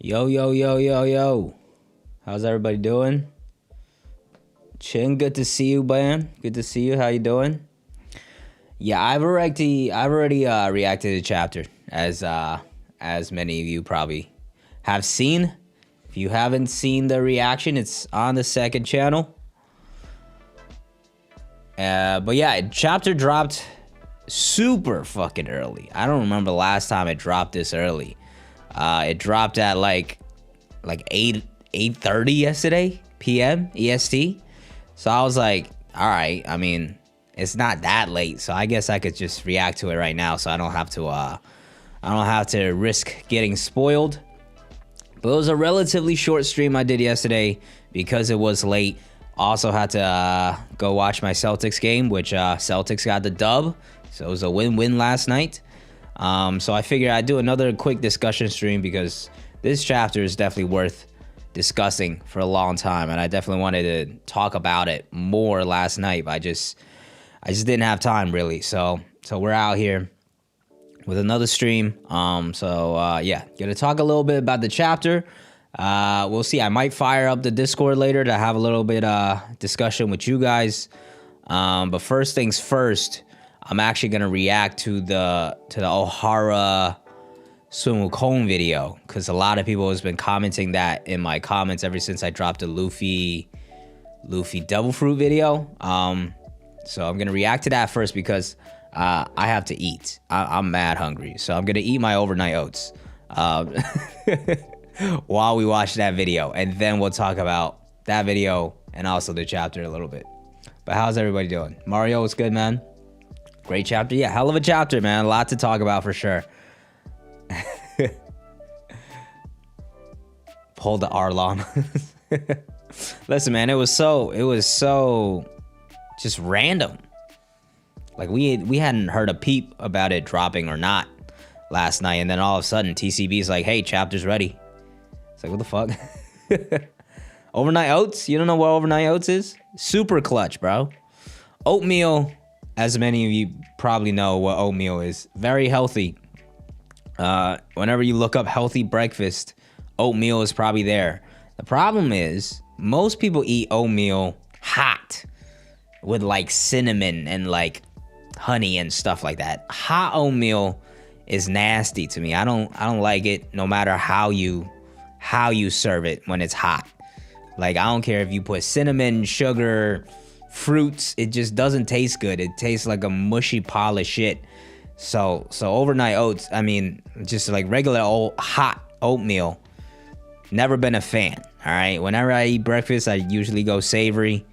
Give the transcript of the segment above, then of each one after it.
Yo, yo, yo, yo, yo. How's everybody doing? Chin, good to see you, man. Good to see you. How you doing? Yeah, I've already reacted to the chapter, as many of you probably have seen. If you haven't seen the reaction, it's on the second channel. But yeah, chapter dropped super fucking early. I don't remember the last time it dropped this early. It dropped at like 8:30 yesterday p.m. EST. So I was like, all right. I mean, it's not that late, so I guess I could just react to it right now, so I don't have to risk getting spoiled. But it was a relatively short stream I did yesterday because it was late. Also had to go watch my Celtics game, which Celtics got the dub, so it was a win-win last night. So I figured I'd do another quick discussion stream because this chapter is definitely worth discussing for a long time, and I definitely wanted to talk about it more last night, but I just didn't have time really. So we're out here with another stream. Yeah, gonna talk a little bit about the chapter. We'll see. I might fire up the Discord later to have a little bit discussion with you guys. But first things first, I'm actually gonna react to the Ohara Sun Wukong video because a lot of people has been commenting that in my comments ever since I dropped the Luffy Devil Fruit video. So I'm gonna react to that first because I have to eat. I'm mad hungry, so I'm gonna eat my overnight oats while we watch that video, and then we'll talk about that video and also the chapter a little bit. But how's everybody doing? Mario, what's good, man? Great chapter. Yeah, hell of a chapter, man. A lot to talk about for sure. Pull the Arlong. Listen, man, it was so just random. Like we hadn't heard a peep about it dropping or not last night, and then all of a sudden TCB's like, hey, chapter's ready. It's like, what the fuck? Overnight oats? You don't know what overnight oats is? Super clutch, bro. Oatmeal, as many of you probably know what oatmeal is, very healthy. Whenever you look up healthy breakfast, oatmeal is probably there. The problem is most people eat oatmeal hot with like cinnamon and like honey and stuff like that. Hot oatmeal is nasty to me. I don't like it no matter how you serve it when it's hot. Like, I don't care if you put cinnamon, sugar, fruits, it just doesn't taste good. It tastes like a mushy pile of shit. So overnight oats, I mean, just like regular old hot oatmeal, never been a fan. All right, whenever I eat breakfast, I usually go savory,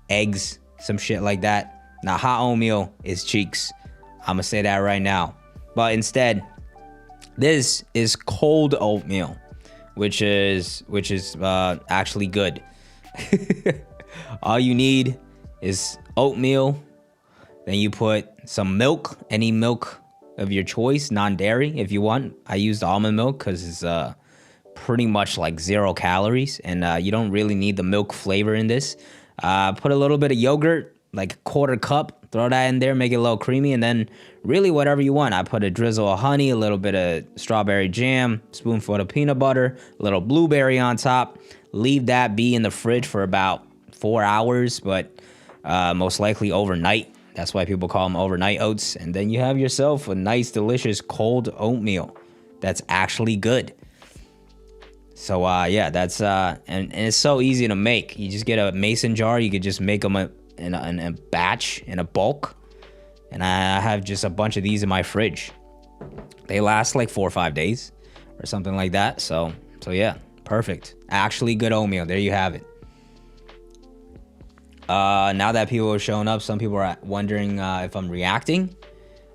eggs, some shit like that. Now, hot oatmeal is cheeks. I'm gonna say that right now. But instead, this is cold oatmeal, which is actually good. All you need is oatmeal. Then you put some milk, any milk of your choice, non-dairy if you want. I used almond milk because it's pretty much like 0 calories, and you don't really need the milk flavor in this. Put a little bit of yogurt, like a 1/4 cup, throw that in there, make it a little creamy, and then really whatever you want. I put a drizzle of honey, a little bit of strawberry jam, spoonful of peanut butter, a little blueberry on top. Leave that be in the fridge for about 4 hours, but most likely overnight. That's why people call them overnight oats. And then you have yourself a nice, delicious cold oatmeal that's actually good. So yeah, that's and it's so easy to make. You just get a mason jar. You could just make them in a batch, in a bulk. And I have just a bunch of these in my fridge. They last like 4 or 5 days or something like that. So yeah, perfect. Actually good oatmeal. There you have it. Now that people are showing up, some people are wondering if I'm reacting.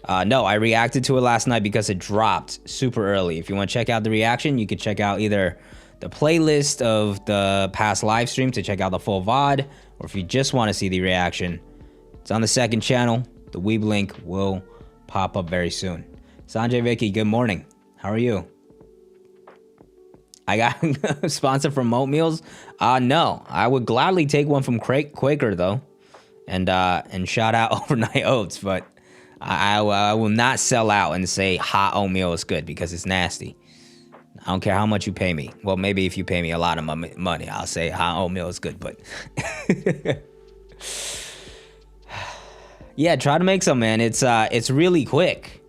No, I reacted to it last night because it dropped super early. If you want to check out the reaction, you could check out either the playlist of the past live stream to check out the full VOD, or if you just want to see the reaction, it's on the second channel. The Weeb link will pop up very soon. Sanjay Vicky, good morning. How are you? I got a sponsor from Oatmeals. No, I would gladly take one from Quaker though, and shout out overnight oats. But I will not sell out and say hot oatmeal is good because it's nasty. I don't care how much you pay me. Well, maybe if you pay me a lot of money, I'll say hot oatmeal is good, but yeah, try to make some, man. It's really quick.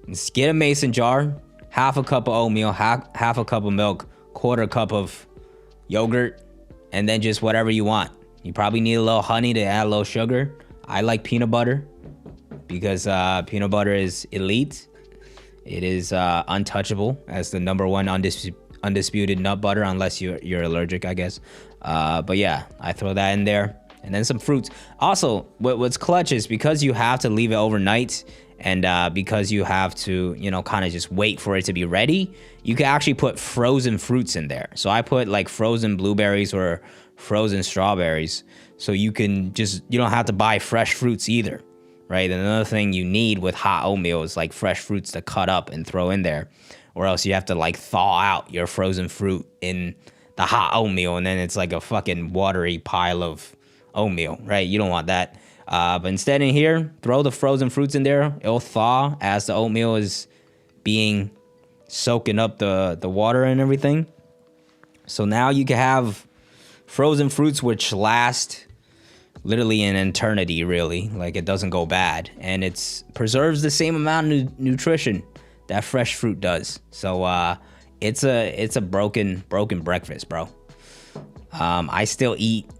Just get a mason jar, half a cup of oatmeal, half a cup of milk, quarter cup of yogurt, and then just whatever you want. You probably need a little honey to add a little sugar. I like peanut butter because peanut butter is elite. It is untouchable as the #1 undisputed nut butter, unless you're allergic, I guess. But yeah, I throw that in there. And then some fruits. Also, what's clutch is because you have to leave it overnight and because you have to, you know, kind of just wait for it to be ready, you can actually put frozen fruits in there. So I put like frozen blueberries or frozen strawberries. So you don't have to buy fresh fruits either, right? And another thing you need with hot oatmeal is like fresh fruits to cut up and throw in there. Or else you have to like thaw out your frozen fruit in the hot oatmeal and then it's like a fucking watery pile of oatmeal, right? You don't want that. But instead in here, throw the frozen fruits in there. It'll thaw as the oatmeal is being soaking up the water and everything. So now you can have frozen fruits which last literally an eternity, really. Like it doesn't go bad. And it preserves the same amount of nutrition that fresh fruit does. So it's a broken breakfast, bro. I still eat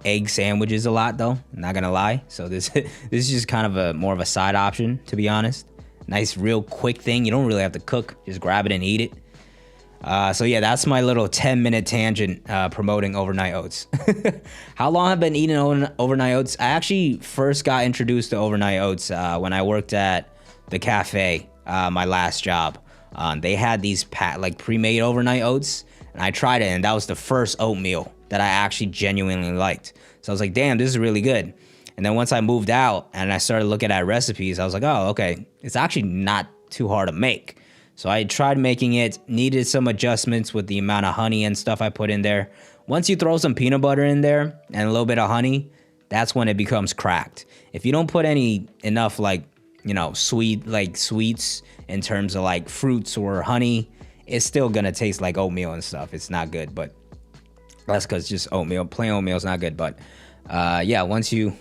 egg sandwiches a lot though, I'm not gonna lie. So this is just kind of more of a side option, to be honest. Nice real quick thing. You don't really have to cook, just grab it and eat it. So yeah, that's my little 10-minute tangent promoting overnight oats. How long have I been eating overnight oats? I actually first got introduced to overnight oats when I worked at the cafe, my last job. They had these pre-made overnight oats and I tried it and that was the first oatmeal that I actually genuinely liked. So I was like, damn, this is really good. And then once I moved out and I started looking at recipes, I was like, oh, okay, it's actually not too hard to make. So I tried making it, needed some adjustments with the amount of honey and stuff I put in there. Once you throw some peanut butter in there and a little bit of honey, that's when it becomes cracked. If you don't put enough like, you know, sweets in terms of like fruits or honey, it's still gonna taste like oatmeal and stuff. It's not good, but that's because just oatmeal, plain oatmeal is not good. But yeah, once you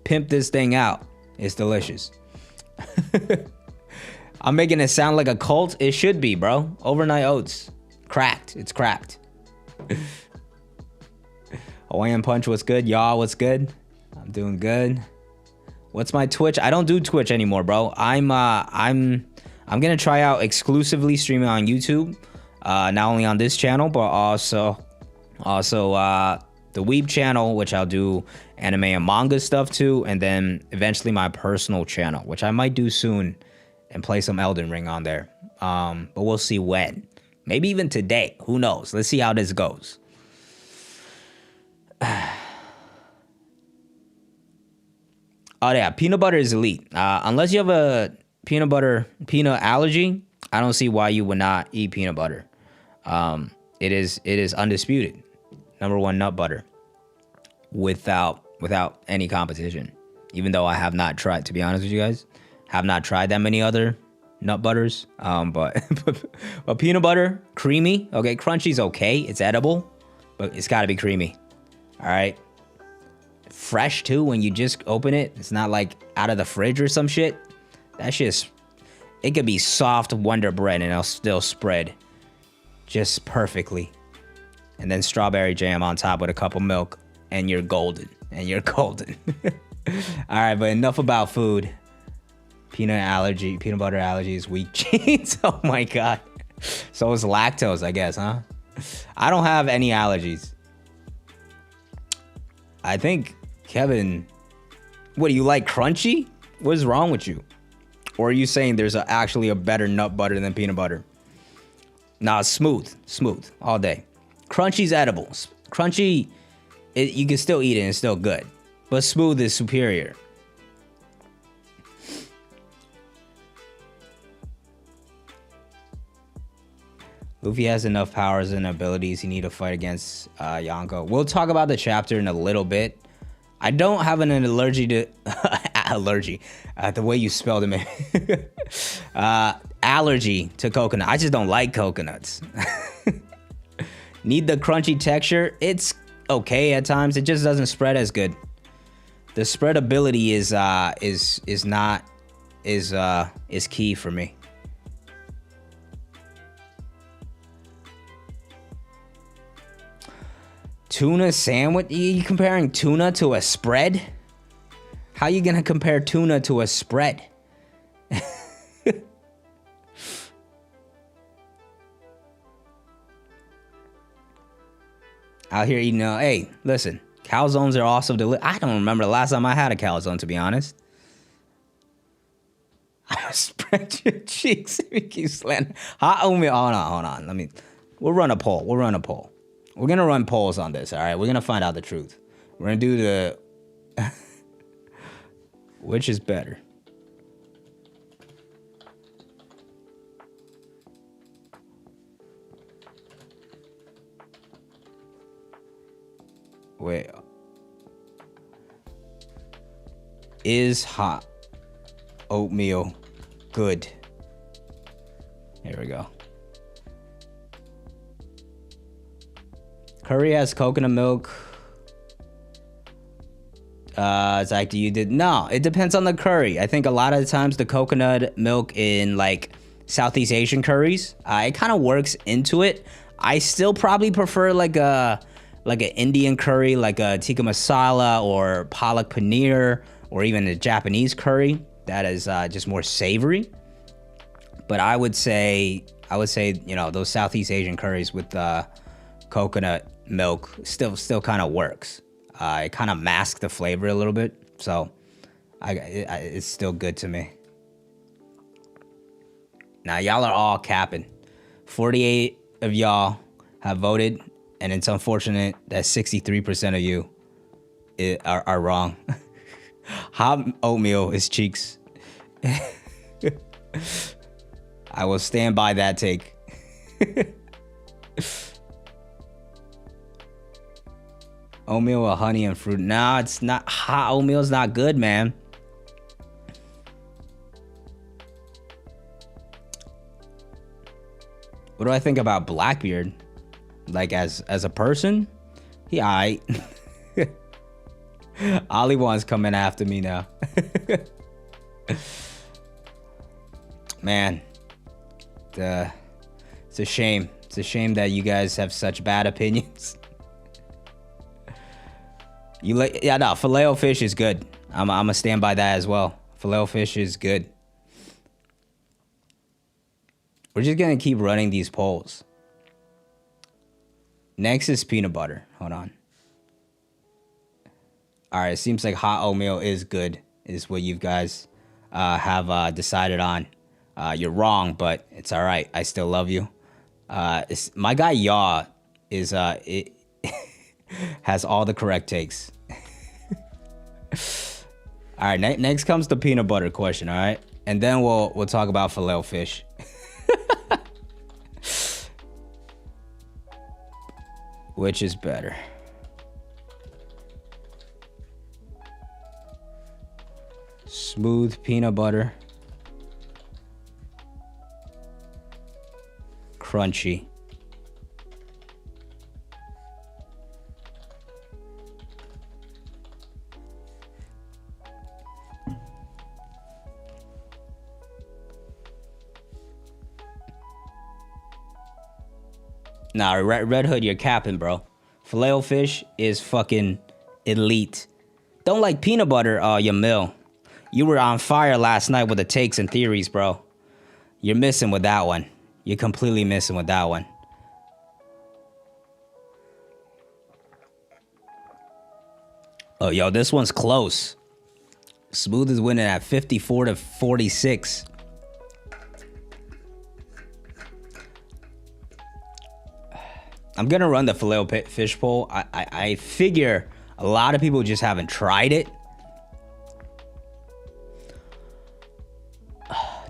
pimp this thing out, it's delicious. I'm making it sound like a cult. It should be, bro. Overnight oats. Cracked. It's cracked. Hawaiian Punch, what's good? Y'all, what's good? I'm doing good. What's my Twitch? I don't do Twitch anymore, bro. I'm gonna try out exclusively streaming on YouTube. Not only on this channel, but also the Weeb channel, which I'll do anime and manga stuff too, and then eventually my personal channel, which I might do soon, and play some Elden Ring on there. But we'll see when. Maybe even today. Who knows? Let's see how this goes. Oh yeah, peanut butter is elite. Unless you have a peanut allergy, I don't see why you would not eat peanut butter. It is undisputed #1 nut butter without any competition. Even though I have not tried, to be honest with you guys, have not tried that many other nut butters. But peanut butter, creamy. Okay, crunchy's okay. It's edible, but it's got to be creamy. All right. Fresh too when you just open it. It's not like out of the fridge or some shit. That shit's, it could be soft Wonder Bread and it'll still spread just perfectly. And then strawberry jam on top with a cup of milk and you're golden. And you're golden. All right, but enough about food. Peanut butter allergy is weak genes. Oh my God. So is lactose, I guess, huh? I don't have any allergies. I think, Kevin, what, do you like crunchy? What is wrong with you? Or are you saying there's actually a better nut butter than peanut butter? Nah, smooth all day. Crunchy's edible. Crunchy, you can still eat it and it's still good. But smooth is superior. Luffy has enough powers and abilities. You need to fight against Yonko. We'll talk about the chapter in a little bit. I don't have an allergy to allergy. The way you spelled it, man. allergy to coconut. I just don't like coconuts. Need the crunchy texture. It's okay at times. It just doesn't spread as good. The spreadability is key for me. Tuna sandwich? You comparing tuna to a spread? How you gonna compare tuna to a spread? Out here eating, hey, listen, calzones are also delicious. I don't remember the last time I had a calzone, to be honest. I spread your cheeks if you keep slanting. Hot oatmeal. Hold on. We'll run a poll. We're gonna run polls on this. All right, we're gonna find out the truth. We're gonna do the which is better. Wait. Is hot oatmeal good? Here we go. Curry has coconut milk. Zach, no, it depends on the curry. I think a lot of the times the coconut milk in like Southeast Asian curries, it kind of works into it. I still probably prefer like an Indian curry, like a tikka masala or palak paneer, or even a Japanese curry that is just more savory. But I would say, those Southeast Asian curries with coconut milk still kind of works. It kind of masks the flavor a little bit, so it's still good to me. Now y'all are all capping. 48 of y'all have voted, and it's unfortunate that 63% of you are wrong. Hot oatmeal is cheeks. I will stand by that take. Oatmeal with honey and fruit. No, it's not. Hot oatmeal's not good, man. What do I think about Blackbeard? Like as a person? He aight. Ollie one's coming after me now. Man. It's a shame. It's a shame that you guys have such bad opinions. Filet-O-Fish is good. I'm gonna stand by that as well. Filet-O-Fish is good. We're just gonna keep running these polls. Next is peanut butter. Hold on. All right, it seems like hot oatmeal is good, is what you guys have decided on. You're wrong, but it's all right. I still love you. My guy Yaw is has all the correct takes. All right, next comes the peanut butter question. All right, and then we'll talk about Filet-O-Fish. Which is better? Smooth peanut butter. Crunchy. Nah, Red Hood, you're capping, bro. Filet-O-Fish is fucking elite. Don't like peanut butter, you mill. You were on fire last night with the takes and theories, bro. You're missing with that one. You're completely missing with that one. Oh, yo, this one's close. Smooth is winning at 54-46. I'm gonna run the Filet-O-Fish poll. I figure a lot of people just haven't tried it.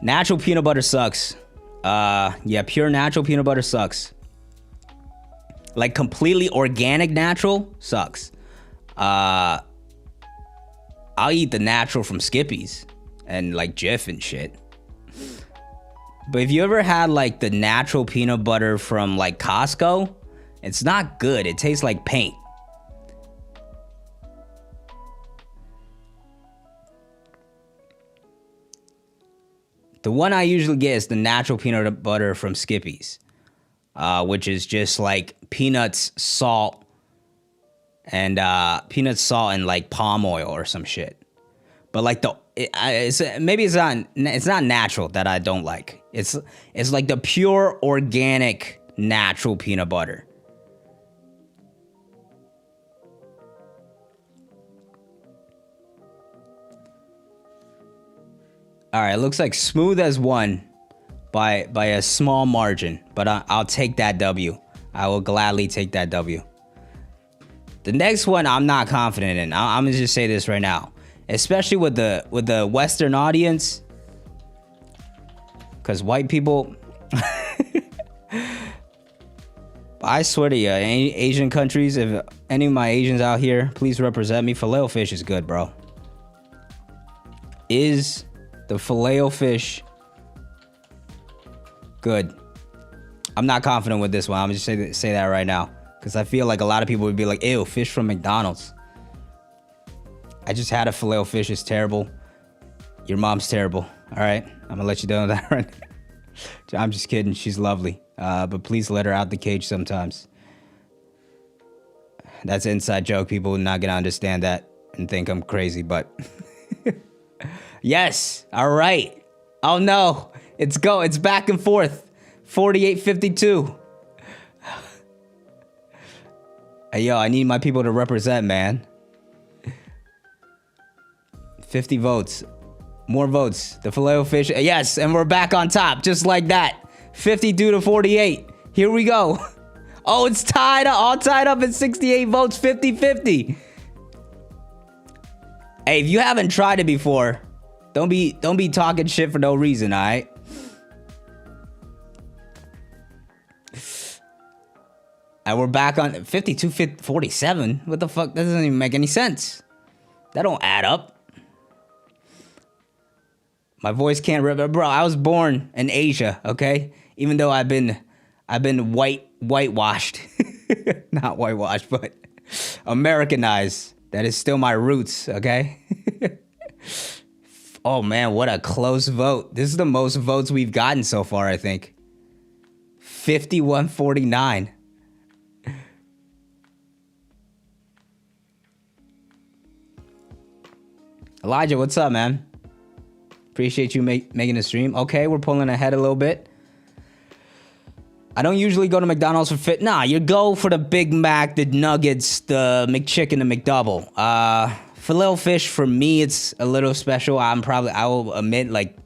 Natural peanut butter sucks. Yeah, pure natural peanut butter sucks. Like completely organic natural sucks. I'll eat the natural from Skippy's and like Jif and shit. But if you ever had like the natural peanut butter from like Costco, it's not good. It tastes like paint. The one I usually get is the natural peanut butter from Skippy's, which is just like peanuts, salt, and like palm oil or some shit. But like it's not natural that I don't like. It's like the pure organic natural peanut butter. All right, it looks like Smooth has won by a small margin, but I'll take that W. I will gladly take that W. The next one I'm not confident in. I'm gonna just say this right now, especially with the Western audience, because white people. I swear to you, Asian countries, if any of my Asians out here, please represent me. Filet-O-Fish is good, bro. Is the Filet-O-Fish good? I'm not confident with this one. I'm just say that right now, because I feel like a lot of people would be like, ew, fish from McDonald's. I just had a Filet-O-Fish. It's terrible. Your mom's terrible. All right, I'm gonna let you know that right now. I'm just kidding. She's lovely, but please let her out the cage sometimes. That's an inside joke. People are not gonna understand that and think I'm crazy, but yes. All right. Oh no, it's back and forth. 48-52. Hey, yo, I need my people to represent, man. 50 votes. More votes. The Filet-O-Fish. Yes, and we're back on top, just like that. 52-48. Here we go. Oh, it's tied up, all tied up at 68 votes, 50-50. Hey, if you haven't tried it before, don't be talking shit for no reason, all right? And we're back on 52-47. What the fuck? That doesn't even make any sense. That don't add up. My voice can't rip. Bro, I was born in Asia, okay? Even though I've been whitewashed. Not whitewashed, but Americanized. That is still my roots, okay? Oh man, what a close vote. This is the most votes we've gotten so far, I think. 51-49. Elijah, what's up, man? Appreciate you making a stream. Okay, we're pulling ahead a little bit. I don't usually go to McDonald's for fit. Nah, you go for the Big Mac, the nuggets, the McChicken, the McDouble. Filet-O-Fish, for me, it's a little special. I will admit, like,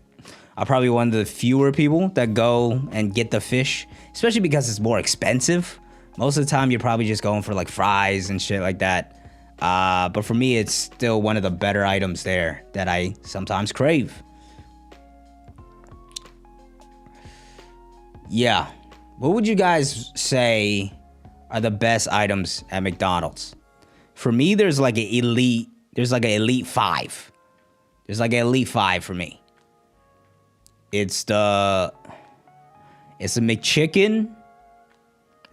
I'm probably one of the fewer people that go and get the fish, especially because it's more expensive. Most of the time, you're probably just going for, like, fries and shit like that. But for me, it's still one of the better items there that I sometimes crave. Yeah. What would you guys say are the best items at McDonald's? For me, there's like an elite 5. There's like an elite 5 for me. It's the McChicken,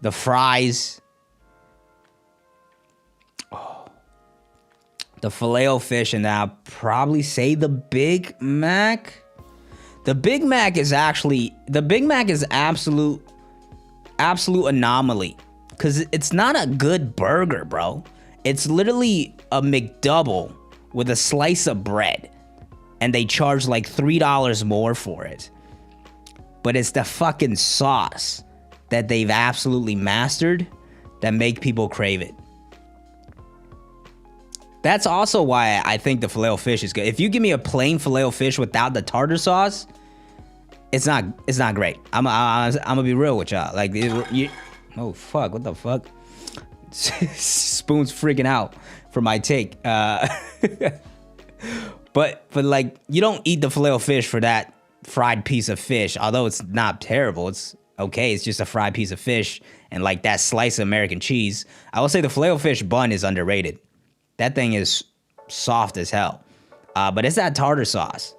the fries, the Filet-O-Fish, and I'll probably say the Big Mac. The Big Mac is absolute anomaly, because it's not a good burger, bro. It's literally a McDouble with a slice of bread, and they charge like $3 more for it. But it's the fucking sauce that they've absolutely mastered that make people crave it. That's also why I think the Filet-O-Fish is good. If you give me a plain Filet-O-Fish without the tartar sauce, it's not great. I'm gonna be real with y'all. Like, oh fuck, what the fuck? Spoon's freaking out for my take. But like, you don't eat the Filet-O-Fish for that fried piece of fish. Although it's not terrible, it's okay. It's just a fried piece of fish and like that slice of American cheese. I will say the Filet-O-Fish bun is underrated. That thing is soft as hell. But it's that tartar sauce.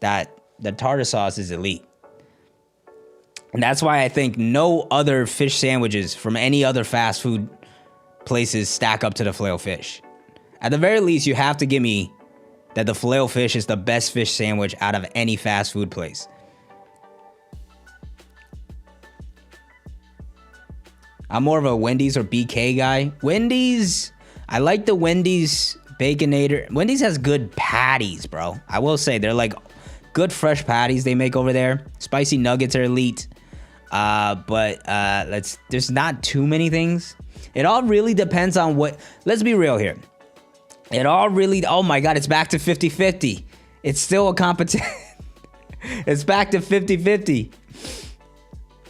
The tartar sauce is elite. And that's why I think no other fish sandwiches from any other fast food places stack up to the Filet-O-Fish. At the very least, you have to give me that the Filet-O-Fish is the best fish sandwich out of any fast food place. I'm more of a Wendy's or BK guy. Wendy's, I like the Wendy's Baconator. Wendy's has good patties, bro. I will say they're like good fresh patties they make over there. Spicy nuggets are elite. There's not too many things. It all really depends on what, let's be real here. It all really, oh my God, it's back to 50-50. It's still a competition. It's back to 50-50.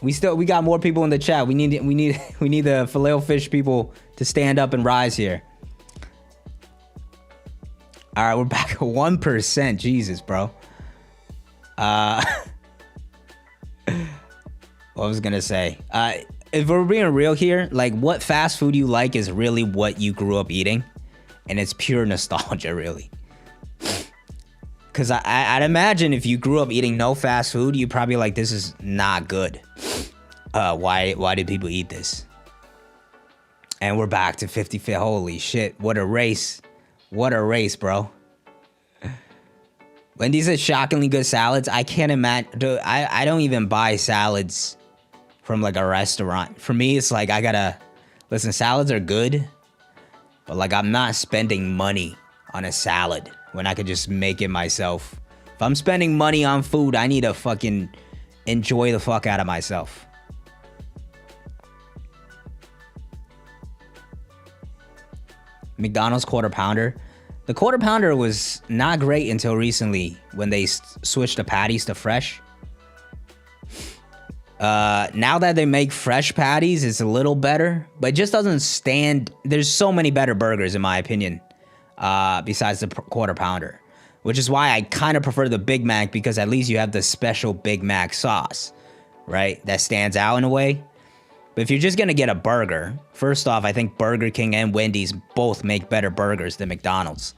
We got more people in the chat. We need the Filet-O-Fish people to stand up and rise here. All right, we're back at 1%. Jesus, bro. What was gonna say? If we're being real here, like what fast food you like is really what you grew up eating, and it's pure nostalgia, really. Cause I'd imagine if you grew up eating no fast food, you probably like, this is not good. Why do people eat this? And we're back to 50. Holy shit! What a race! What a race, bro. Wendy's has shockingly good salads. I can't imagine. Dude, I don't even buy salads from like a restaurant. For me, it's like I gotta listen. Salads are good, but like I'm not spending money on a salad when I could just make it myself. If I'm spending money on food, I need to fucking enjoy the fuck out of myself. McDonald's Quarter Pounder. The Quarter Pounder was not great until recently when they switched the patties to fresh. Now that they make fresh patties, it's a little better, but it just doesn't stand. There's so many better burgers in my opinion, besides the Quarter Pounder, which is why I kind of prefer the Big Mac, because at least you have the special Big Mac sauce, right? That stands out in a way. But if you're just gonna get a burger, first off, I think Burger King and Wendy's both make better burgers than McDonald's.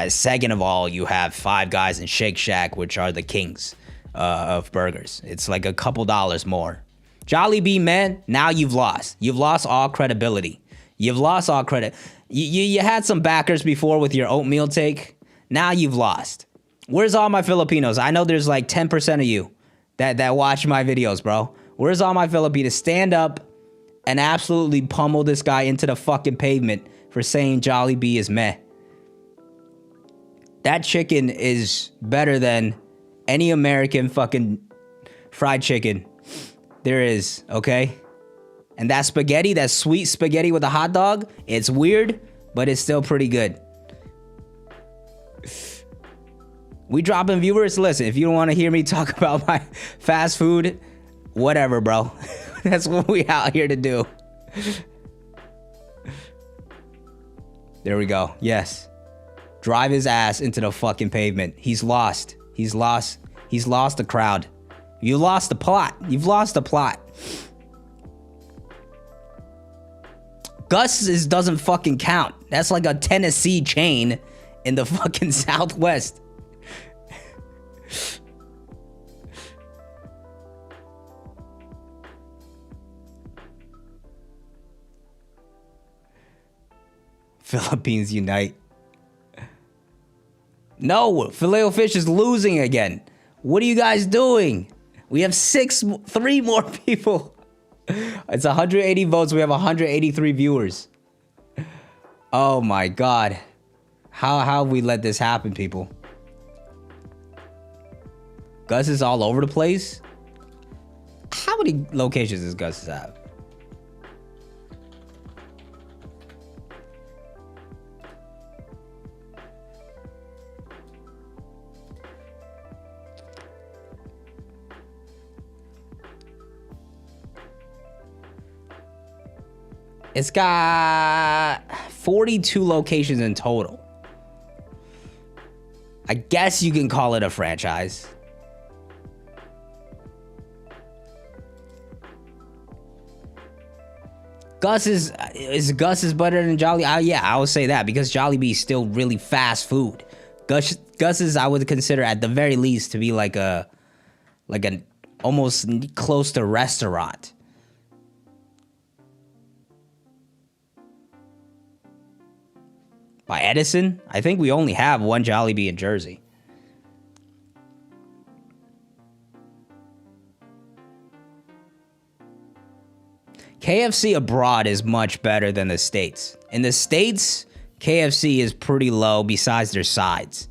Second of all, you have Five Guys and Shake Shack, which are the kings of burgers. It's like a couple dollars more. Jollibee, man, now you've lost. You've lost all credibility. You've lost all credit. You had some backers before with your oatmeal take. Now you've lost. Where's all my Filipinos? I know there's like 10% of you that watch my videos, bro. Where's all my Filipinos? Stand up and absolutely pummel this guy into the fucking pavement for saying Jollibee is meh. That chicken is better than any American fucking fried chicken there is, okay? And that spaghetti, that sweet spaghetti with a hot dog, it's weird, but it's still pretty good. We dropping viewers? Listen, if you don't want to hear me talk about my fast food, whatever, bro. That's what we out here to do. There we go. Yes. Drive his ass into the fucking pavement. He's lost. He's lost. He's lost the crowd. You lost the plot. You've lost the plot. Gus's doesn't fucking count. That's like a Tennessee chain in the fucking Southwest. Philippines unite. No, Filet-O-Fish is losing again. What are you guys doing? We have 3 more people. It's 180 votes. We have 183 viewers. Oh my God. How have we let this happen, people? Gus is all over the place. How many locations does Gus have? It's got 42 locations in total. I guess you can call it a franchise. Gus is better than Jolly? Yeah, I would say that because Jollibee is still really fast food. Gus is, I would consider at the very least to be like a almost close to restaurant. By Edison? I think we only have one Jollibee in Jersey. KFC abroad is much better than the States. In the States, KFC is pretty low besides their sides.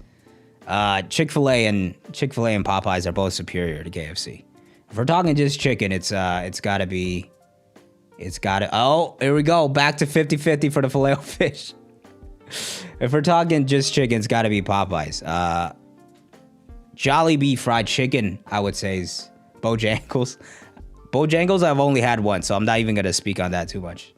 Chick-fil-A and Popeyes are both superior to KFC. If we're talking just chicken, it's gotta be, oh, here we go. Back to 50-50 for the Filet-O-Fish. If we're talking just chicken, it's gotta be Popeyes. Jollibee fried chicken, I would say, is Bojangles. Bojangles, I've only had one, so I'm not even gonna speak on that too much.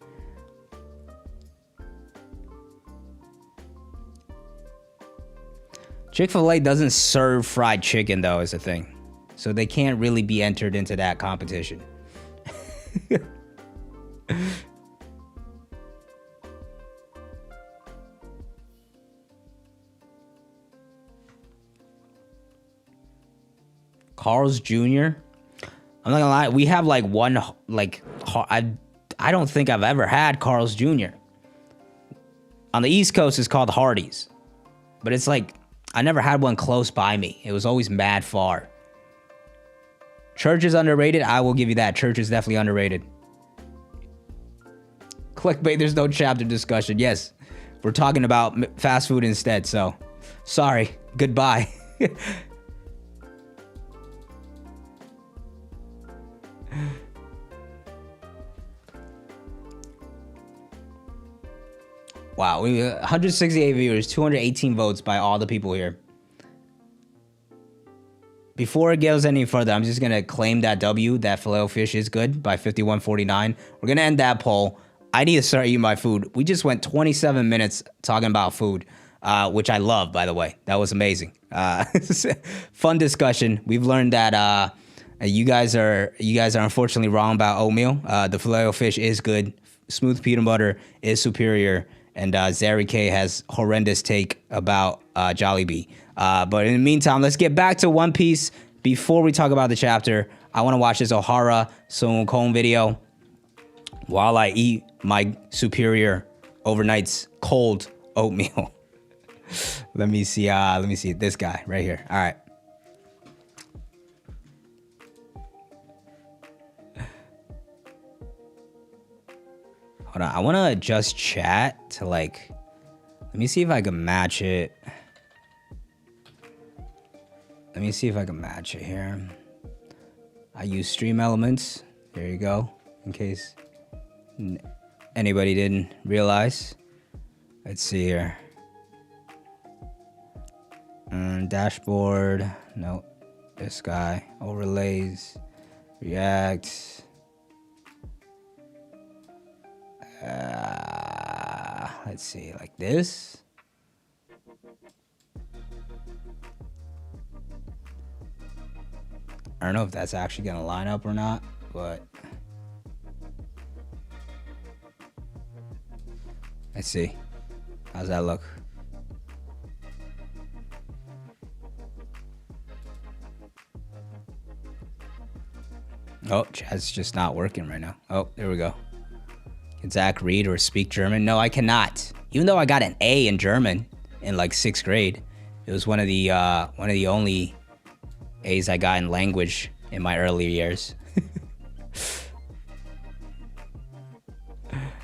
Chick-fil-A doesn't serve fried chicken, though, is the thing. So they can't really be entered into that competition. Carl's Jr.? I'm not gonna lie, we have like one, like, I don't think I've ever had Carl's Jr. On the East Coast, it's called Hardee's. But it's like, I never had one close by me. It was always mad far. Church is underrated. I will give you that. Church is definitely underrated. Clickbait, there's no chapter discussion. Yes, we're talking about fast food instead, so sorry. Goodbye. Wow, we 168 viewers, 218 votes by all the people here. Before it goes any further, I'm just gonna claim that W, that Filet-O-Fish is good by 5149. We're gonna end that poll. I need to start eating my food. We just went 27 minutes talking about food, which I love, by the way. That was amazing. Fun discussion. We've learned that you guys are unfortunately wrong about oatmeal. The Filet-O-Fish is good. Smooth peanut butter is superior. And Zary K has horrendous take about Jollibee. But in the meantime, let's get back to One Piece. Before we talk about the chapter, I want to watch this Ohara Sun Wukong video while I eat my superior overnight's cold oatmeal. Let me see this guy right here. All right. Hold on, I want to adjust chat to like, let me see if I can match it. Let me see if I can match it here. I use Stream Elements. There you go, in case anybody didn't realize. Let's see here. Dashboard, no, this guy. Overlays, React. Let's see, like this. I don't know if that's actually gonna line up or not, but let's see. How's that look? Oh, chat's just not working right now. Oh, there we go. Can Zach read or speak German? No, I cannot. Even though I got an A in German in like 6th grade, it was one of the only A's I got in language in my earlier years.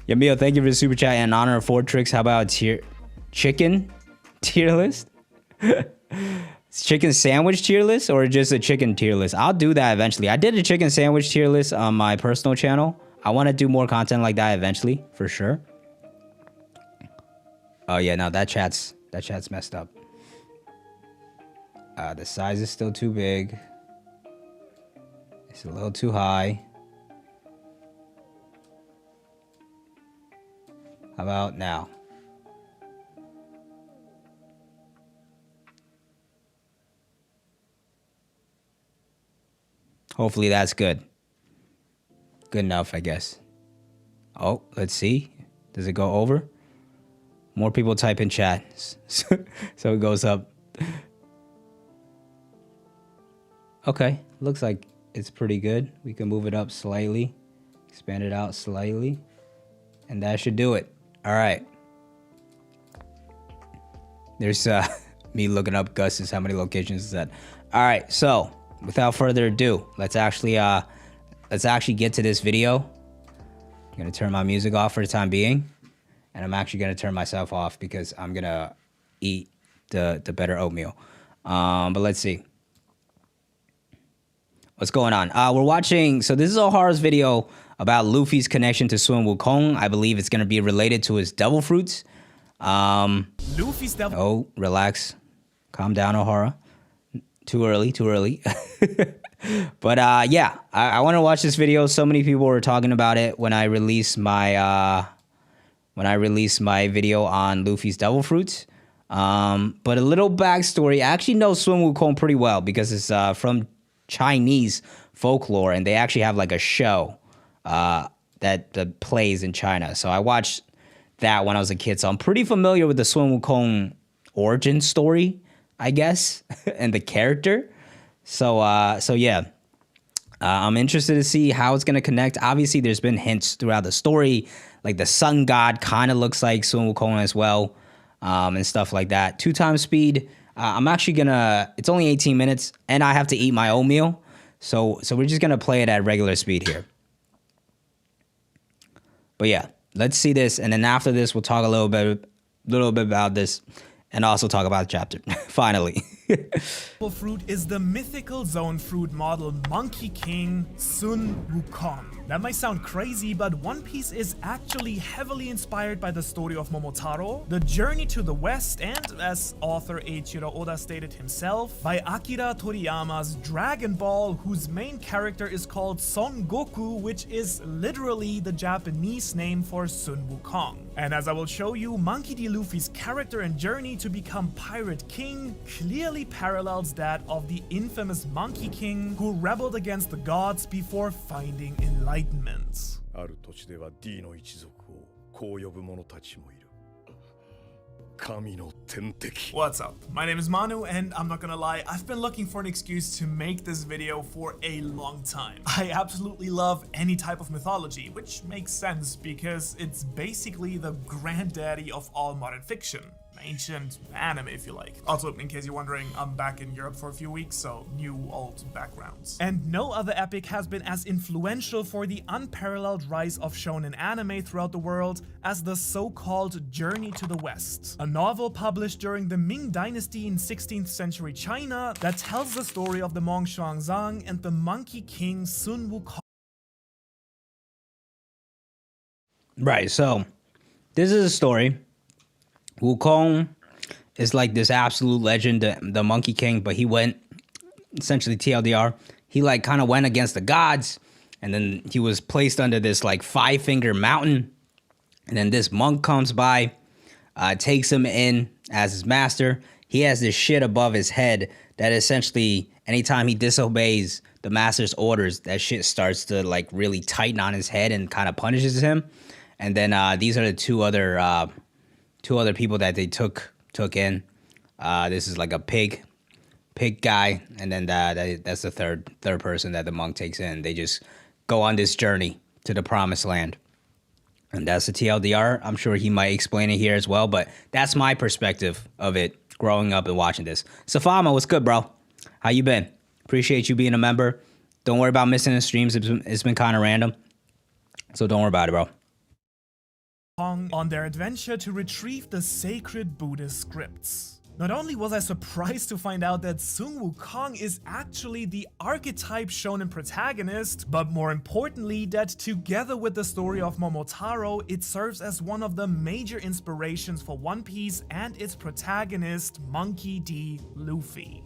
Yamil, thank you for the super chat. In honor of Fortrix, how about chicken tier list? Chicken sandwich tier list or just a chicken tier list? I'll do that eventually. I did a chicken sandwich tier list on my personal channel. I want to do more content like that eventually, for sure. Oh yeah, no, that chat's messed up. The size is still too big. It's a little too high. How about now? Hopefully that's good. Good enough, I guess. Oh, let's see. Does it go over? More people type in chat, so it goes up. Okay, looks like It's pretty good. We can move it up slightly, expand it out slightly, and that should do it. All right. There's me looking up Gus's how many locations is that. All right, so without further ado, let's actually get to this video. I'm gonna turn my music off for the time being, and I'm actually gonna turn myself off because I'm gonna eat the better oatmeal. But let's see what's going on. We're watching. So this is O'Hara's video about Luffy's connection to Sun Wukong. I believe it's gonna be related to his devil fruits. Luffy's devil. Oh, relax, calm down, O'Hara. Too early. But yeah, I want to watch this video. So many people were talking about it when I released my video on Luffy's devil fruits. But a little backstory. I actually know Sun Wukong pretty well because it's from Chinese folklore, and they actually have like a show that plays in China. So I watched that when I was a kid. So I'm pretty familiar with the Sun Wukong origin story, I guess, and the character. So yeah, I'm interested to see how it's gonna connect. Obviously, there's been hints throughout the story, like the sun god kind of looks like Sun Wukong as well, and stuff like that. 2x speed. I'm actually gonna. It's only 18 minutes, and I have to eat my oatmeal, so we're just gonna play it at regular speed here. But yeah, let's see this, and then after this, we'll talk a little bit about this. And also talk about the chapter, finally. Fruit is the mythical zone fruit model Monkey King Sun Wukong. That might sound crazy, but One Piece is actually heavily inspired by the story of Momotaro, The Journey to the West, and, as author Eiichiro Oda stated himself, by Akira Toriyama's Dragon Ball, whose main character is called Son Goku, which is literally the Japanese name for Sun Wukong. And as I will show you, Monkey D. Luffy's character and journey to become Pirate King clearly parallels that of the infamous Monkey King who rebelled against the gods before finding enlightenment. What's up? My name is Manu, and I'm not gonna lie, I've been looking for an excuse to make this video for a long time. I absolutely love any type of mythology, which makes sense because it's basically the granddaddy of all modern fiction. Ancient anime, if you like. Also, in case you're wondering, I'm back in Europe for a few weeks, so new old backgrounds. And no other epic has been as influential for the unparalleled rise of shonen anime throughout the world as the so-called Journey to the West, a novel published during the Ming Dynasty in 16th century China that tells the story of the Mong Xuanzang and the Monkey King Sun Wukong. Right, so this is a story. Wukong is like this absolute legend, the Monkey King, but he went, essentially TLDR, he like kind of went against the gods, and then he was placed under this like 5-finger mountain, and then this monk comes by, takes him in as his master. He has this shit above his head that essentially anytime he disobeys the master's orders, that shit starts to like really tighten on his head and kind of punishes him. And then these are the two other people that they took in. This is like a pig guy, and then that's the third person that the monk takes in. They just go on this journey to the promised land, and that's the TLDR. I'm sure he might explain it here as well, but that's my perspective of it growing up and watching this. Safama, what's good, bro? How you been? Appreciate you being a member. Don't worry about missing the streams. It's been kind of random, so don't worry about it, bro. On their adventure to retrieve the sacred Buddhist scripts. Not only was I surprised to find out that Sun Wukong is actually the archetype shonen protagonist, but more importantly that together with the story of Momotaro, it serves as one of the major inspirations for One Piece and its protagonist, Monkey D. Luffy.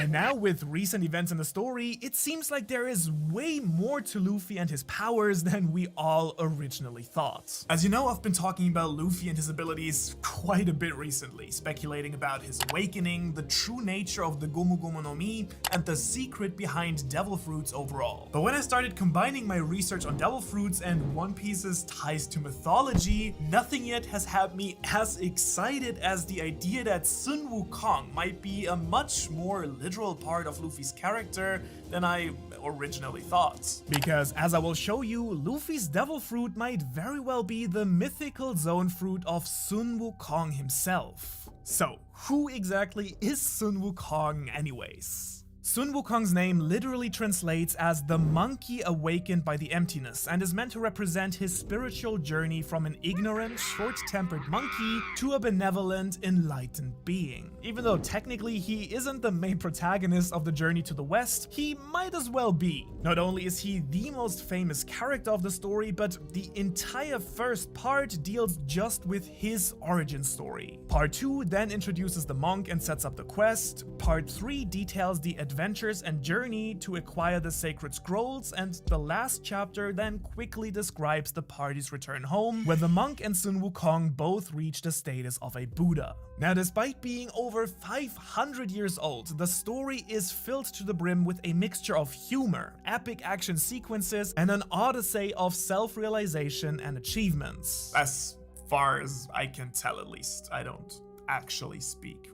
And now with recent events in the story, it seems like there is way more to Luffy and his powers than we all originally thought. As you know, I've been talking about Luffy and his abilities quite a bit recently, speculating about his awakening, the true nature of the Gomu Gomu no Mi, and the secret behind devil fruits overall. But when I started combining my research on devil fruits and One Piece's ties to mythology, nothing yet has had me as excited as the idea that Sun Wukong might be a much more literal part of Luffy's character than I originally thought. Because as I will show you, Luffy's devil fruit might very well be the mythical zone fruit of Sun Wukong himself. So, who exactly is Sun Wukong anyways? Sun Wukong's name literally translates as the monkey awakened by the emptiness and is meant to represent his spiritual journey from an ignorant, short-tempered monkey to a benevolent, enlightened being. Even though technically he isn't the main protagonist of the journey to the west, he might as well be. Not only is he the most famous character of the story, but the entire first part deals just with his origin story. Part 2 then introduces the monk and sets up the quest. Part 3 details the adventures and journey to acquire the sacred scrolls, and the last chapter then quickly describes the party's return home, where the monk and Sun Wukong both reach the status of a Buddha. Now, despite being over 500 years old, the story is filled to the brim with a mixture of humor, epic action sequences, and an odyssey of self-realization and achievements. As far as I can tell, at least. I don't actually speak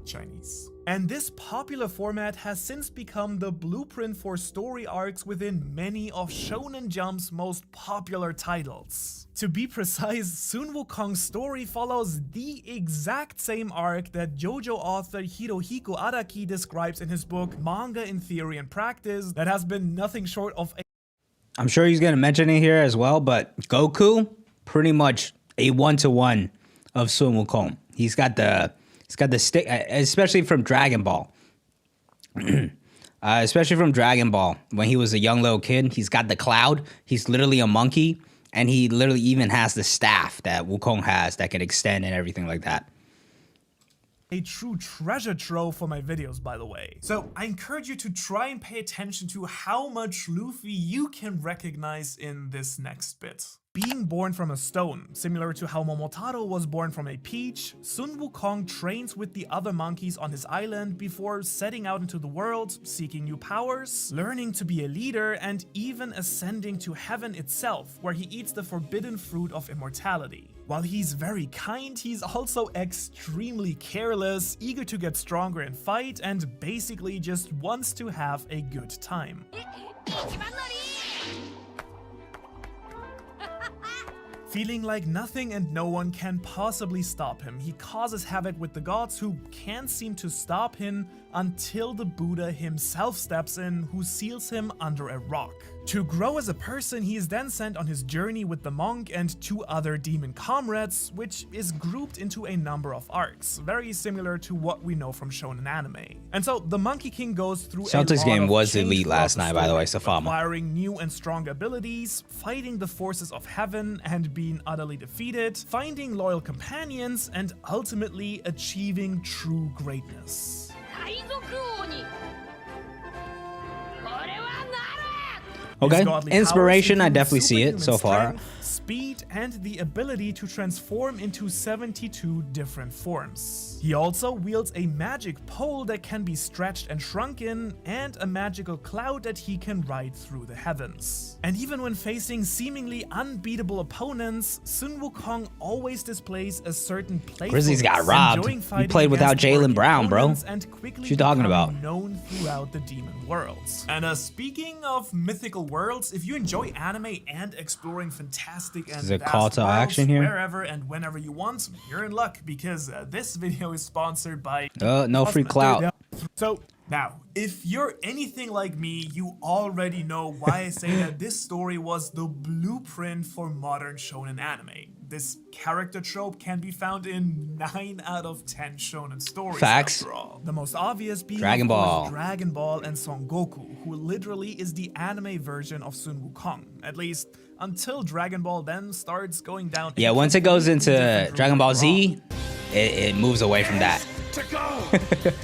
Chinese. And this popular format has since become the blueprint for story arcs within many of Shonen Jump's most popular titles. To be precise, Sun Wukong's story follows the exact same arc that JoJo author Hirohiko Araki describes in his book Manga in Theory and Practice, that has been nothing short of a— I'm sure he's gonna mention it here as well, but Goku, pretty much a one-to-one of Sun Wukong. He's got the stick, especially from Dragon Ball. Especially from Dragon Ball, when he was a young little kid, he's got the cloud. He's literally a monkey, and he literally even has the staff that Wukong has that can extend and everything like that. A true treasure trove for my videos, by the way. So I encourage you to try and pay attention to how much Luffy you can recognize in this next bit. Being born from a stone, similar to how Momotaro was born from a peach, Sun Wukong trains with the other monkeys on his island before setting out into the world, seeking new powers, learning to be a leader, and even ascending to heaven itself, where he eats the forbidden fruit of immortality. While he's very kind, he's also extremely careless, eager to get stronger and fight, and basically just wants to have a good time. Feeling like nothing and no one can possibly stop him, he causes havoc with the gods, who can't seem to stop him until the Buddha himself steps in, who seals him under a rock. To grow as a person, he is then sent on his journey with the monk and 2 other demon comrades, which is grouped into a number of arcs, very similar to what we know from shonen anime. And so the Monkey King goes through Celtics a game lot was of elite last night, by the way, Safama. acquiring new and strong abilities, fighting the forces of heaven and being utterly defeated, finding loyal companions, and ultimately achieving true greatness. Okay, inspiration, I definitely see it so far. Speed, and the ability to transform into 72 different forms. He also wields a magic pole that can be stretched and shrunken, and a magical cloud that he can ride through the heavens. And even when facing seemingly unbeatable opponents, Sun Wukong always displays a certain playfulness. Grizzlies got robbed. He played without Jaylen Brown, bro. What you talking about? Known throughout the demon worlds. And speaking of mythical worlds, if you enjoy anime and exploring fantastic and is a call to action here, wherever and whenever you want, you're in luck, because this video is sponsored by no free clout. So now, if you're anything like me, you already know why I say that this story was the blueprint for modern shonen anime. This character trope can be found in 9 out of 10 shonen stories. Facts. After all. The most obvious being Dragon Ball and Son Goku, who literally is the anime version of Sun Wukong. At least until Dragon Ball then starts going down. Yeah, once it goes into Dragon Ball Z, it moves away from that. To go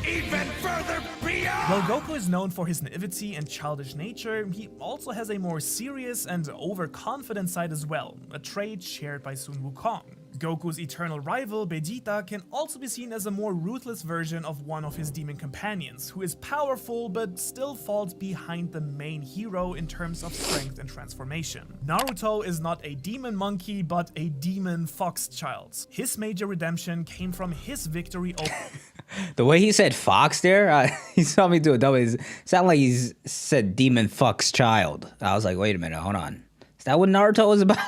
even further beyond. While Goku is known for his naivety and childish nature, he also has a more serious and overconfident side as well, a trait shared by Sun Wukong. Goku's eternal rival, Vegeta, can also be seen as a more ruthless version of one of his demon companions, who is powerful but still falls behind the main hero in terms of strength and transformation. Naruto is not a demon monkey, but a demon fox child. His major redemption came from his victory over... The way he said fox there, he saw me do a double. It sounded like he said demon fox child. I was like, wait a minute, hold on. Is that what Naruto was about?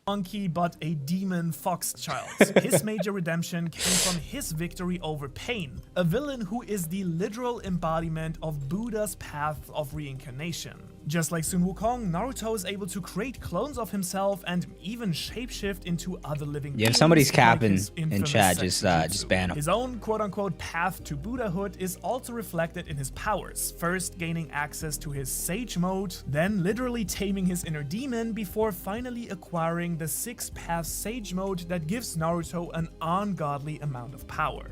Monkey, but a demon fox child. His major redemption came from his victory over Pain, a villain who is the literal embodiment of Buddha's path of reincarnation. Just like Sun Wukong, Naruto is able to create clones of himself and even shapeshift into other living beings. Yeah, if somebody's capping like in chat, just ban him. His own quote-unquote path to Buddhahood is also reflected in his powers, first gaining access to his Sage mode, then literally taming his inner demon before finally acquiring the 6-path Sage mode that gives Naruto an ungodly amount of power.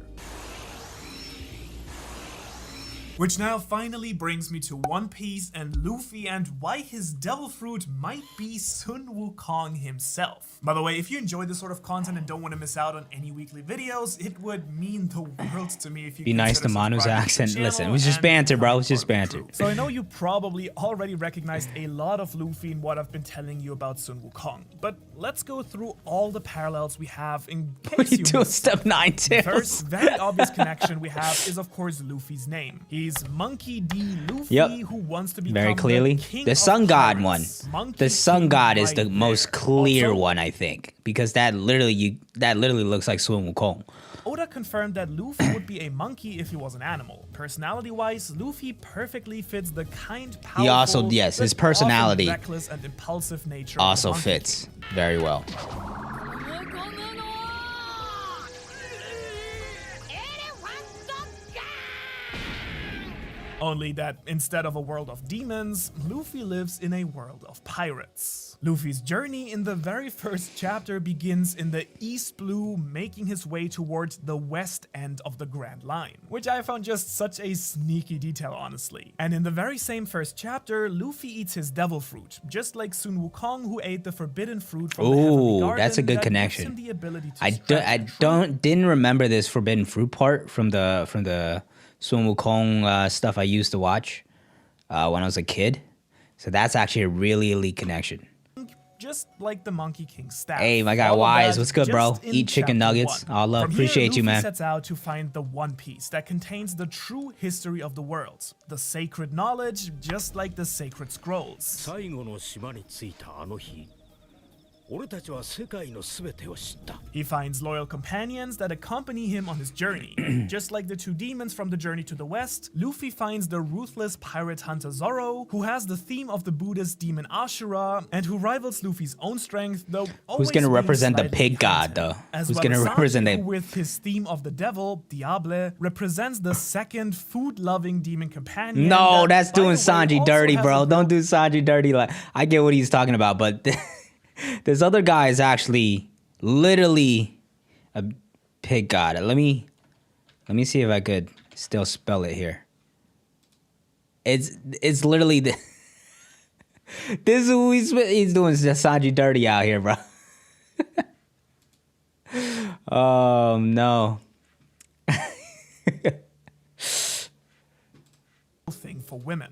Which now finally brings me to One Piece and Luffy and why his devil fruit might be Sun Wukong himself. By the way, if you enjoy this sort of content and don't want to miss out on any weekly videos, it would mean the world to me if you be nice to Manu's accent. Listen, it was just banter, bro. It was just banter. So I know you probably already recognized a lot of Luffy in what I've been telling you about Sun Wukong, but let's go through all the parallels we have in case what are you doing, Step 9 Tails? The first very obvious connection we have is of course Luffy's name. He's Monkey D. Luffy, who wants to become very clearly the king the Sun God pirates. one. Monkey The Sun King God is right the most clear also, one, I think, because that literally looks like Sun Wukong. Oda confirmed that Luffy would be a monkey if he was an animal. Personality-wise, Luffy perfectly fits the kind, powerful, He also, yes, his personality reckless and impulsive nature also of the fits very well. Only that instead of a world of demons, Luffy lives in a world of pirates. Luffy's journey in the very first chapter begins in the East Blue, making his way towards the west end of the Grand Line, which I found just such a sneaky detail, honestly. And in the very same first chapter, Luffy eats his devil fruit, just like Sun Wukong, who ate the forbidden fruit from the Heavenly Garden. That's a good that connection. gives him the ability to I didn't remember this forbidden fruit part from the Sun Wukong stuff I used to watch when I was a kid. So that's actually a really elite connection. Just like the Monkey King staff. Hey, my guy Wise, what's good, bro? Eat chicken nuggets. I love, appreciate you, man. Luffy sets out to find the One Piece that contains the true history of the world, the sacred knowledge, just like the sacred scrolls. He finds loyal companions that accompany him on his journey. Just like the two demons from the journey to the west, Luffy finds the ruthless pirate hunter Zoro, who has the theme of the Buddhist demon Ashura, and who rivals Luffy's own strength, though who's gonna represent the pig god, though? Who's gonna represent it? With his theme of the devil, Diable, represents the second food-loving demon companion. No, that's doing Sanji dirty, bro. Don't do Sanji dirty. Like, I get what he's talking about, but this other guy is actually literally a pig god. Let me see if I could still spell it here. It's literally the this is who he's doing Sanji dirty out here, bro. Oh no. Thing for women.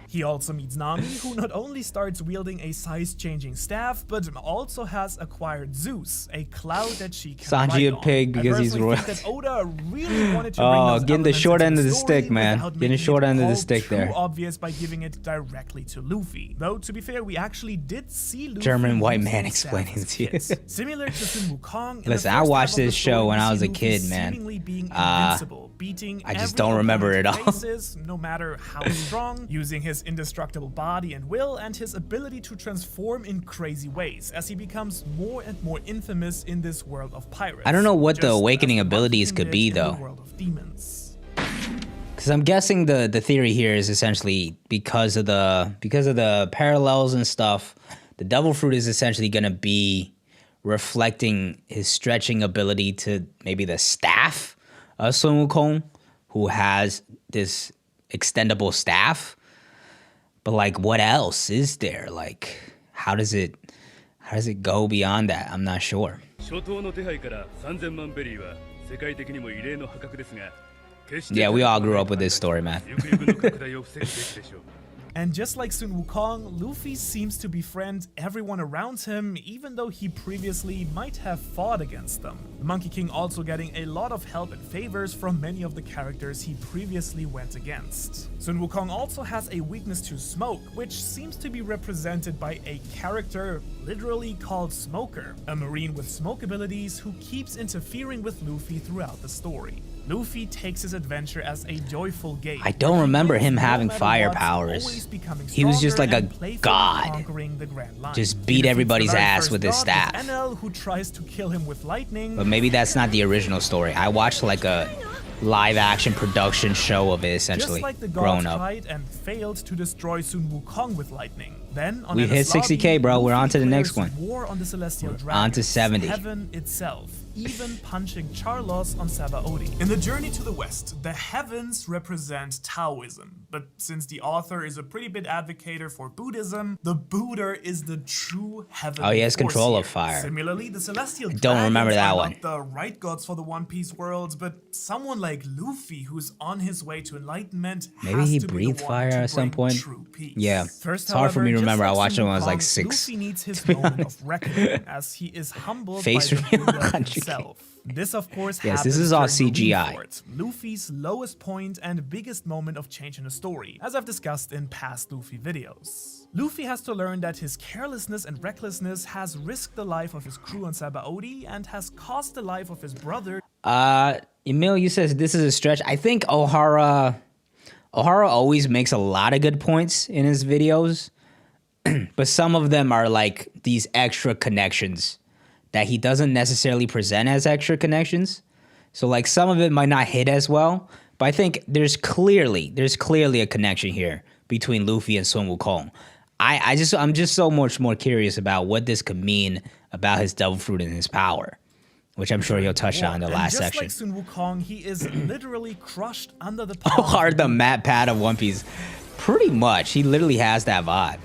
He also meets Nami, who not only starts wielding a size-changing staff, but also has acquired Zeus, a cloud that she can Sanji a pig because he's royal. That Oda really wanted to bring those getting the short end of the stick, man. Getting the short end of the stick there. Obvious by giving it directly to Luffy. Though to be fair, we actually did see Luffy German white man explaining to you. Similar to Sun Wukong. Listen, I watched this show when I was a kid, man. Beating I just don't remember it all. No matter how strong, using his indestructible body and will, and his ability to transform in crazy ways as he becomes more and more infamous in this world of pirates. I don't know what the awakening abilities could be, though. World of demons. Because I'm guessing the theory here is essentially because of the parallels and stuff, the devil fruit is essentially gonna be reflecting his stretching ability to maybe the staff of Sun Wukong, who has this extendable staff. But like, what else is there? Like, how does it go beyond that? I'm not sure. Yeah, we all grew up with this story, man. And just like Sun Wukong, Luffy seems to befriend everyone around him, even though he previously might have fought against them. The Monkey King also getting a lot of help and favors from many of the characters he previously went against. Sun Wukong also has a weakness to smoke, which seems to be represented by a character literally called Smoker, a marine with smoke abilities who keeps interfering with Luffy throughout the story. Luffy takes his adventure as a joyful game. I don't remember him having fire powers. He was just like a god. Just beat everybody's ass with his staff. NL, who tries to kill him with lightning. But maybe that's not the original story. I watched like a live action production show of it, essentially, just like the growing gods up. tried and failed to destroy Sun Wukong with lightning. Then on We hit 60K, bro. We're on to the next one. War on the Celestial Dragon, on to 70. Heaven itself, even punching Charlos on Sabaody. In the journey to the west, the heavens represent Taoism, but since the author is a pretty big advocator for Buddhism, the Buddha is the true heaven. Oh, he has control here. of fire. Similarly, the Celestial Dragons don't remember that are one. not the right gods for the One Piece worlds, but someone like Luffy, who's on his way to enlightenment, Maybe has he to be breathed the one fire to at some bring point. true peace. Yeah. First, It's hard for me to however, remember. just I like watched it when I was like Wukong, 6. Luffy needs his moment of reckoning as he is humbled Face by the reveal Buddha 100K. himself. This, of course, Yes, happens this is all during CGI. Marineford, Luffy's lowest point and biggest moment of change in the story, as I've discussed in past Luffy videos. Luffy has to learn that his carelessness and recklessness has risked the life of his crew on Sabaody and has cost the life of his brother. Emil, you said this is a stretch. I think Ohara always makes a lot of good points in his videos, but some of them are like these extra connections that he doesn't necessarily present as extra connections. So like some of it might not hit as well, but I think there's clearly a connection here between Luffy and Sun Wukong. I'm just so much more curious about what this could mean about his devil fruit and his power, which I'm sure you'll touch on in the last section. Just like Sun Wukong, he is literally crushed under the Oh, hard the map pad of One Piece. Pretty much. He literally has that vibe.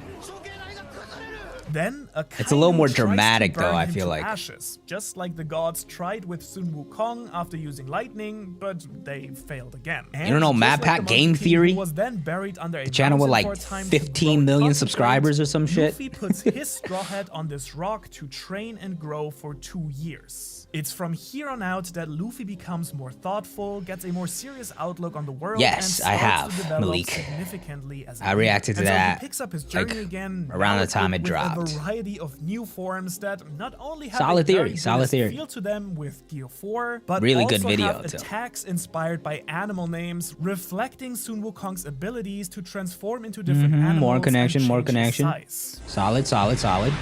Then It's a little more tries to dramatic, though, burn I him feel to like. ashes, just like the gods tried with Sun Wukong after using lightning, but they failed again. You don't know And Map just like Pack the Game Monkey King, Theory? who was then buried under a Channel with mountain like for a time to 15 grow million and subscribers or some shit. Luffy puts his straw hat on this rock to train and grow for 2 years. It's from here on out that Luffy becomes more thoughtful, gets a more serious outlook on the world, Yes, and I starts have, to develop Malik. significantly as a I leader. reacted to And so that, he picks up his journey like, again, around now the time it with dropped. a variety of new forms that not only have Solid a very theory, solid Buddhist theory. feel to them with Gear 4, but Really also good video, have too. attacks inspired by animal names, reflecting Sun Wukong's abilities to transform into different animals More and connection, more change his connection. size. Solid.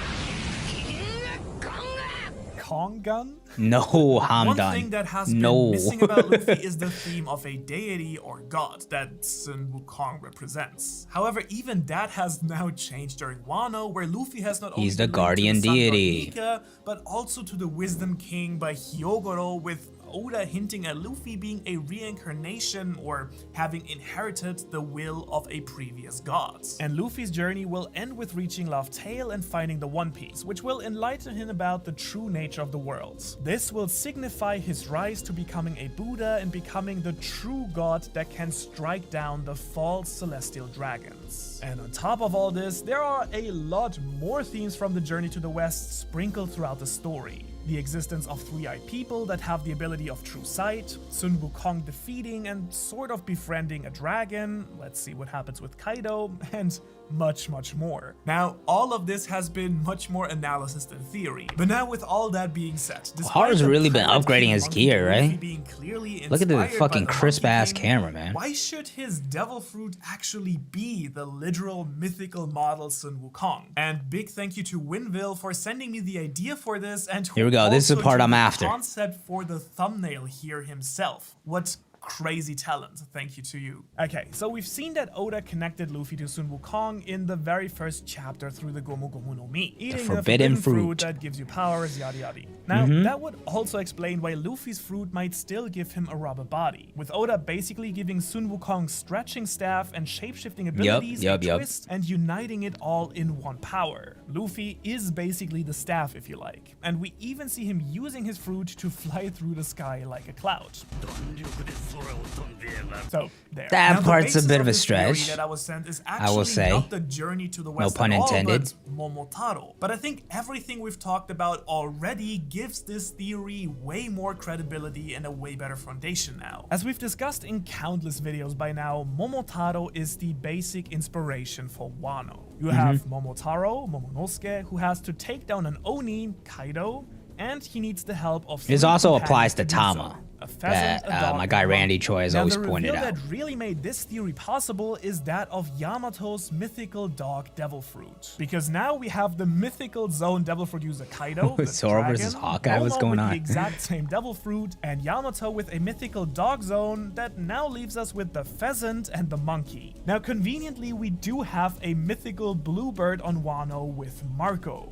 Kong gun? No, I'm One done. thing that has No. been missing about Luffy is the theme of a deity or god that Sun Wukong represents. However, even that has now changed during Wano, where Luffy has not He's only the been linked guardian to the sun god deity. Nika, but also to the Wisdom King by Hyogoro, with Oda hinting at Luffy being a reincarnation or having inherited the will of a previous god. And Luffy's journey will end with reaching Laugh Tale and finding the One Piece, which will enlighten him about the true nature of the world. This will signify his rise to becoming a Buddha and becoming the true god that can strike down the false celestial dragons. And on top of all this, there are a lot more themes from the journey to the west sprinkled throughout the story. The existence of three-eyed people that have the ability of true sight, Sun Wukong defeating and sort of befriending a dragon, let's see what happens with Kaido, and much more. Now, all of this has been much more analysis than theory. But now with all that being said, Haru's really been upgrading his gear, right? Being clearly Look at the inspired by fucking the crisp Monkey ass King, camera, man. why should his devil fruit actually be the literal mythical model Sun Wukong? And big thank you to Winville for sending me the idea for this, and Here we go. This is the also part drew I'm the after. concept for the thumbnail here himself. What crazy talent. Thank you to you. Okay, so we've seen that Oda connected Luffy to Sun Wukong in the very first chapter through the Gomu Gomu no Mi. Eating the forbidden fruit that gives you powers, yada yada. Now, that would also explain why Luffy's fruit might still give him a rubber body, with Oda basically giving Sun Wukong's stretching staff and shapeshifting abilities a twist and uniting it all in one power. Luffy is basically the staff, if you like, and we even see him using his fruit to fly through the sky like a cloud. So there. That part's a bit of a stretch. That I was sent is I will say. Not the journey to the west no pun intended. But Momotaro. But I think everything we've talked about already gives this theory way more credibility and a way better foundation now. As we've discussed in countless videos by now, Momotaro is the basic inspiration for Wano. You have Momotaro, Momonosuke, who has to take down an Oni, Kaido, and he needs the help of. This also applies to Tama. A pheasant, my guy Randy Choi has always pointed out. The reveal that really made this theory possible is that of Yamato's mythical dog Devil Fruit. Because now we have the mythical zone Devil Fruit user Kaido, the Zoro dragon, versus Hawkeye, what's going with on? the exact same Devil Fruit, and Yamato with a mythical dog zone that now leaves us with the pheasant and the monkey. Now conveniently, we do have a mythical bluebird on Wano with Marco.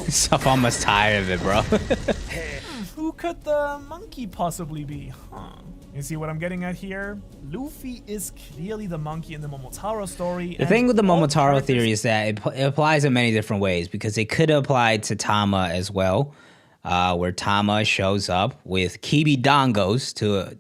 So I'm almost tired of it, bro. Who could the monkey possibly be? You see what I'm getting at here? Luffy is clearly the monkey in the Momotaro story. The thing with the Momotaro theory is that it applies in many different ways, because it could apply to Tama as well, where Tama shows up with Kibi Dangos to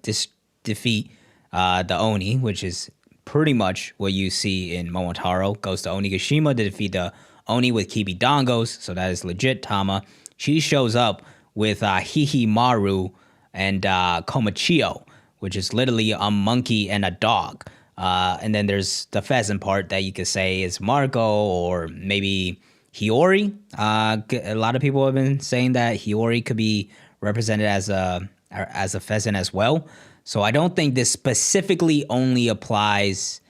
defeat the Oni, which is pretty much what you see in Momotaro. Goes to Onigashima to defeat the Oni with Kibi Dangos, so that is legit Tama. She shows up with Hihimaru and Komachio, which is literally a monkey and a dog. And then there's the pheasant part that you could say is Marco or maybe Hiyori. A lot of people have been saying that Hiyori could be represented as a pheasant as well. So I don't think this specifically only applies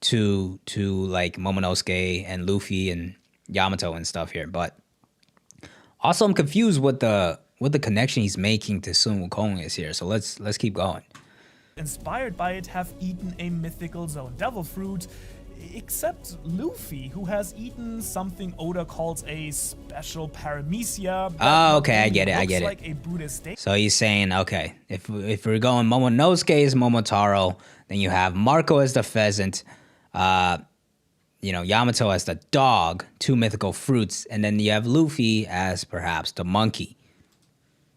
to like Momonosuke and Luffy and Yamato and stuff here, but also I'm confused what the connection he's making to Sun Wukong is here. So let's keep going. Inspired by it, have eaten a mythical zone Devil Fruit, except Luffy, who has eaten something Oda calls a special paramecia. Oh, okay, I get it. Like a Buddhist state. So he's saying, okay, if we're going Momonosuke is Momotaro, then you have Marco as the pheasant, Yamato as the dog, two mythical fruits, and then you have Luffy as perhaps the monkey.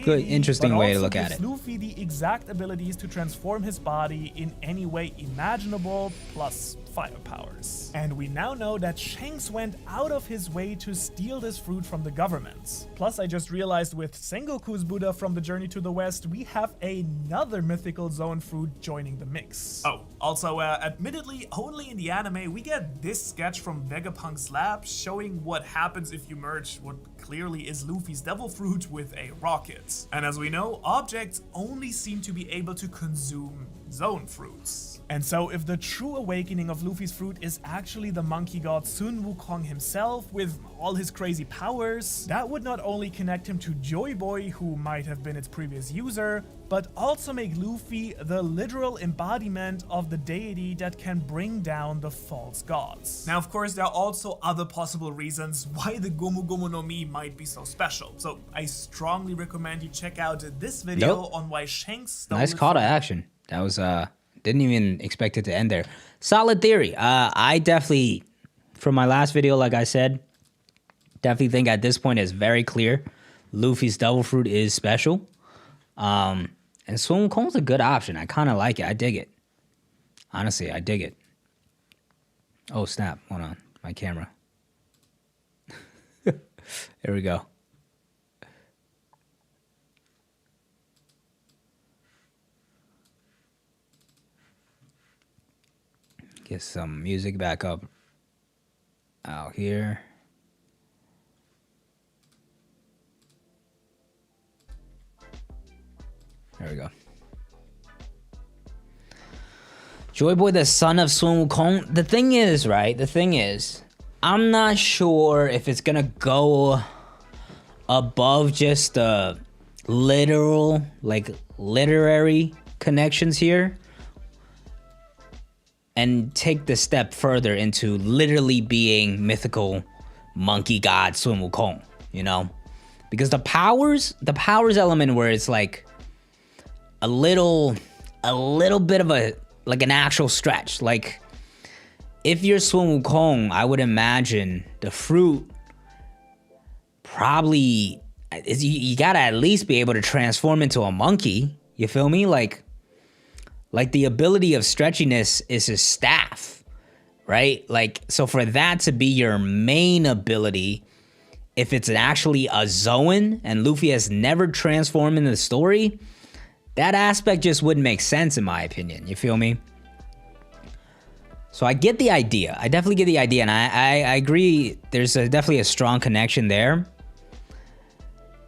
Good, interesting way to look at it. Luffy the exact abilities to transform his body in any way imaginable, plus fire powers. And we now know that Shanks went out of his way to steal this fruit from the government. Plus, I just realized with Sengoku's Buddha from the Journey to the West, we have another mythical zone fruit joining the mix. Oh, also, admittedly, only in the anime, we get this sketch from Vegapunk's lab showing what happens if you merge what clearly is Luffy's Devil Fruit with a rocket. And as we know, objects only seem to be able to consume zone fruits. And so if the true awakening of Luffy's fruit is actually the monkey god Sun Wukong himself with all his crazy powers, that would not only connect him to Joy Boy, who might have been its previous user, but also make Luffy the literal embodiment of the deity that can bring down the false gods. Now, of course, there are also other possible reasons why the Gomu Gomu no Mi might be so special. So I strongly recommend you check out this video on why Shanks stole Nice call to action. That was didn't even expect it to end there. Solid theory. I definitely, from my last video, like I said, definitely think at this point it's very clear Luffy's Devil Fruit is special. And Sun Wukong's a good option. I kind of like it. I dig it. Honestly, I dig it. Oh, snap. Hold on. My camera. There we go. Get some music back up out here. There we go. Joy Boy, the son of Sun Wukong. The thing is, right? The thing is, I'm not sure if it's gonna go above just the literal, like literary connections here. and take the step further into literally being mythical monkey god Sun Wukong, you know? Because the powers element where it's like a little bit of a, like an actual stretch. Like, if you're Sun Wukong, I would imagine the fruit probably, you gotta at least be able to transform into a monkey. You feel me? Like the ability of stretchiness is his staff, right? Like, so for that to be your main ability, if it's actually a Zoan and Luffy has never transformed in the story, that aspect just wouldn't make sense in my opinion. You feel me? So I get the idea. I definitely get the idea, and I agree. There's definitely a strong connection there,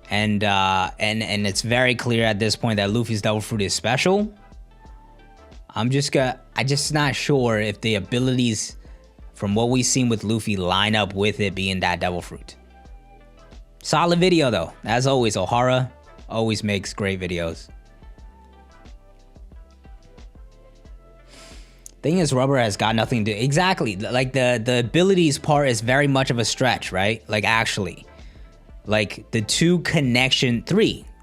and it's very clear at this point that Luffy's Devil Fruit is special. I'm just not sure if the abilities from what we've seen with Luffy line up with it being that Devil Fruit. Solid video though. As always, Ohara always makes great videos. Thing is, Rubber has got nothing to do. Exactly. Like the abilities part is very much of a stretch, right? Like actually. Like the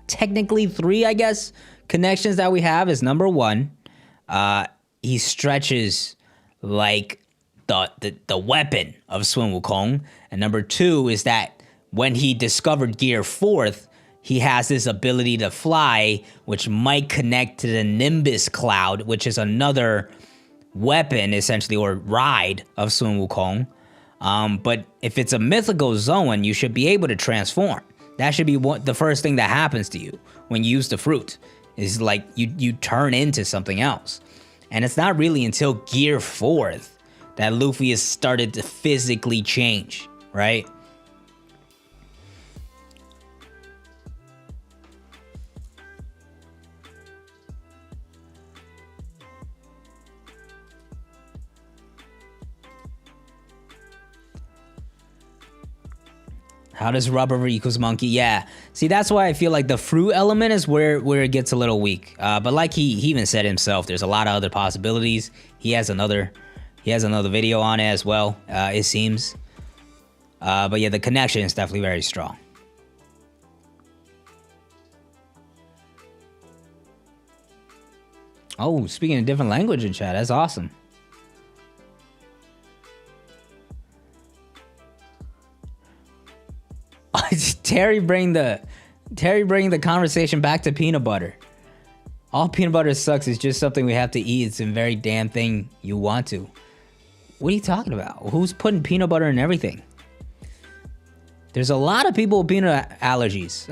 technically three, I guess, connections that we have is number one, he stretches like the weapon of Sun Wukong, and number two is that when he discovered Gear 4th, he has this ability to fly, which might connect to the Nimbus Cloud, which is another weapon essentially, or ride of Sun Wukong. But if it's a mythical Zoan, you should be able to transform. That should be the first thing that happens to you when you use the fruit. Is like you turn into something else. And it's not really until Gear 4th that Luffy has started to physically change, right? How does Rubber equals monkey? Yeah. See, that's why I feel like the fruit element is where it gets a little weak. But like he even said himself, there's a lot of other possibilities. He has another video on it as well, it seems. But yeah, the connection is definitely very strong. Oh, speaking a different language in chat, that's awesome. Terry bring the conversation back to peanut butter. All peanut butter sucks is just something we have to eat. It's a very damn thing you want to. What are you talking about? Who's putting peanut butter in everything? There's a lot of people with peanut allergies.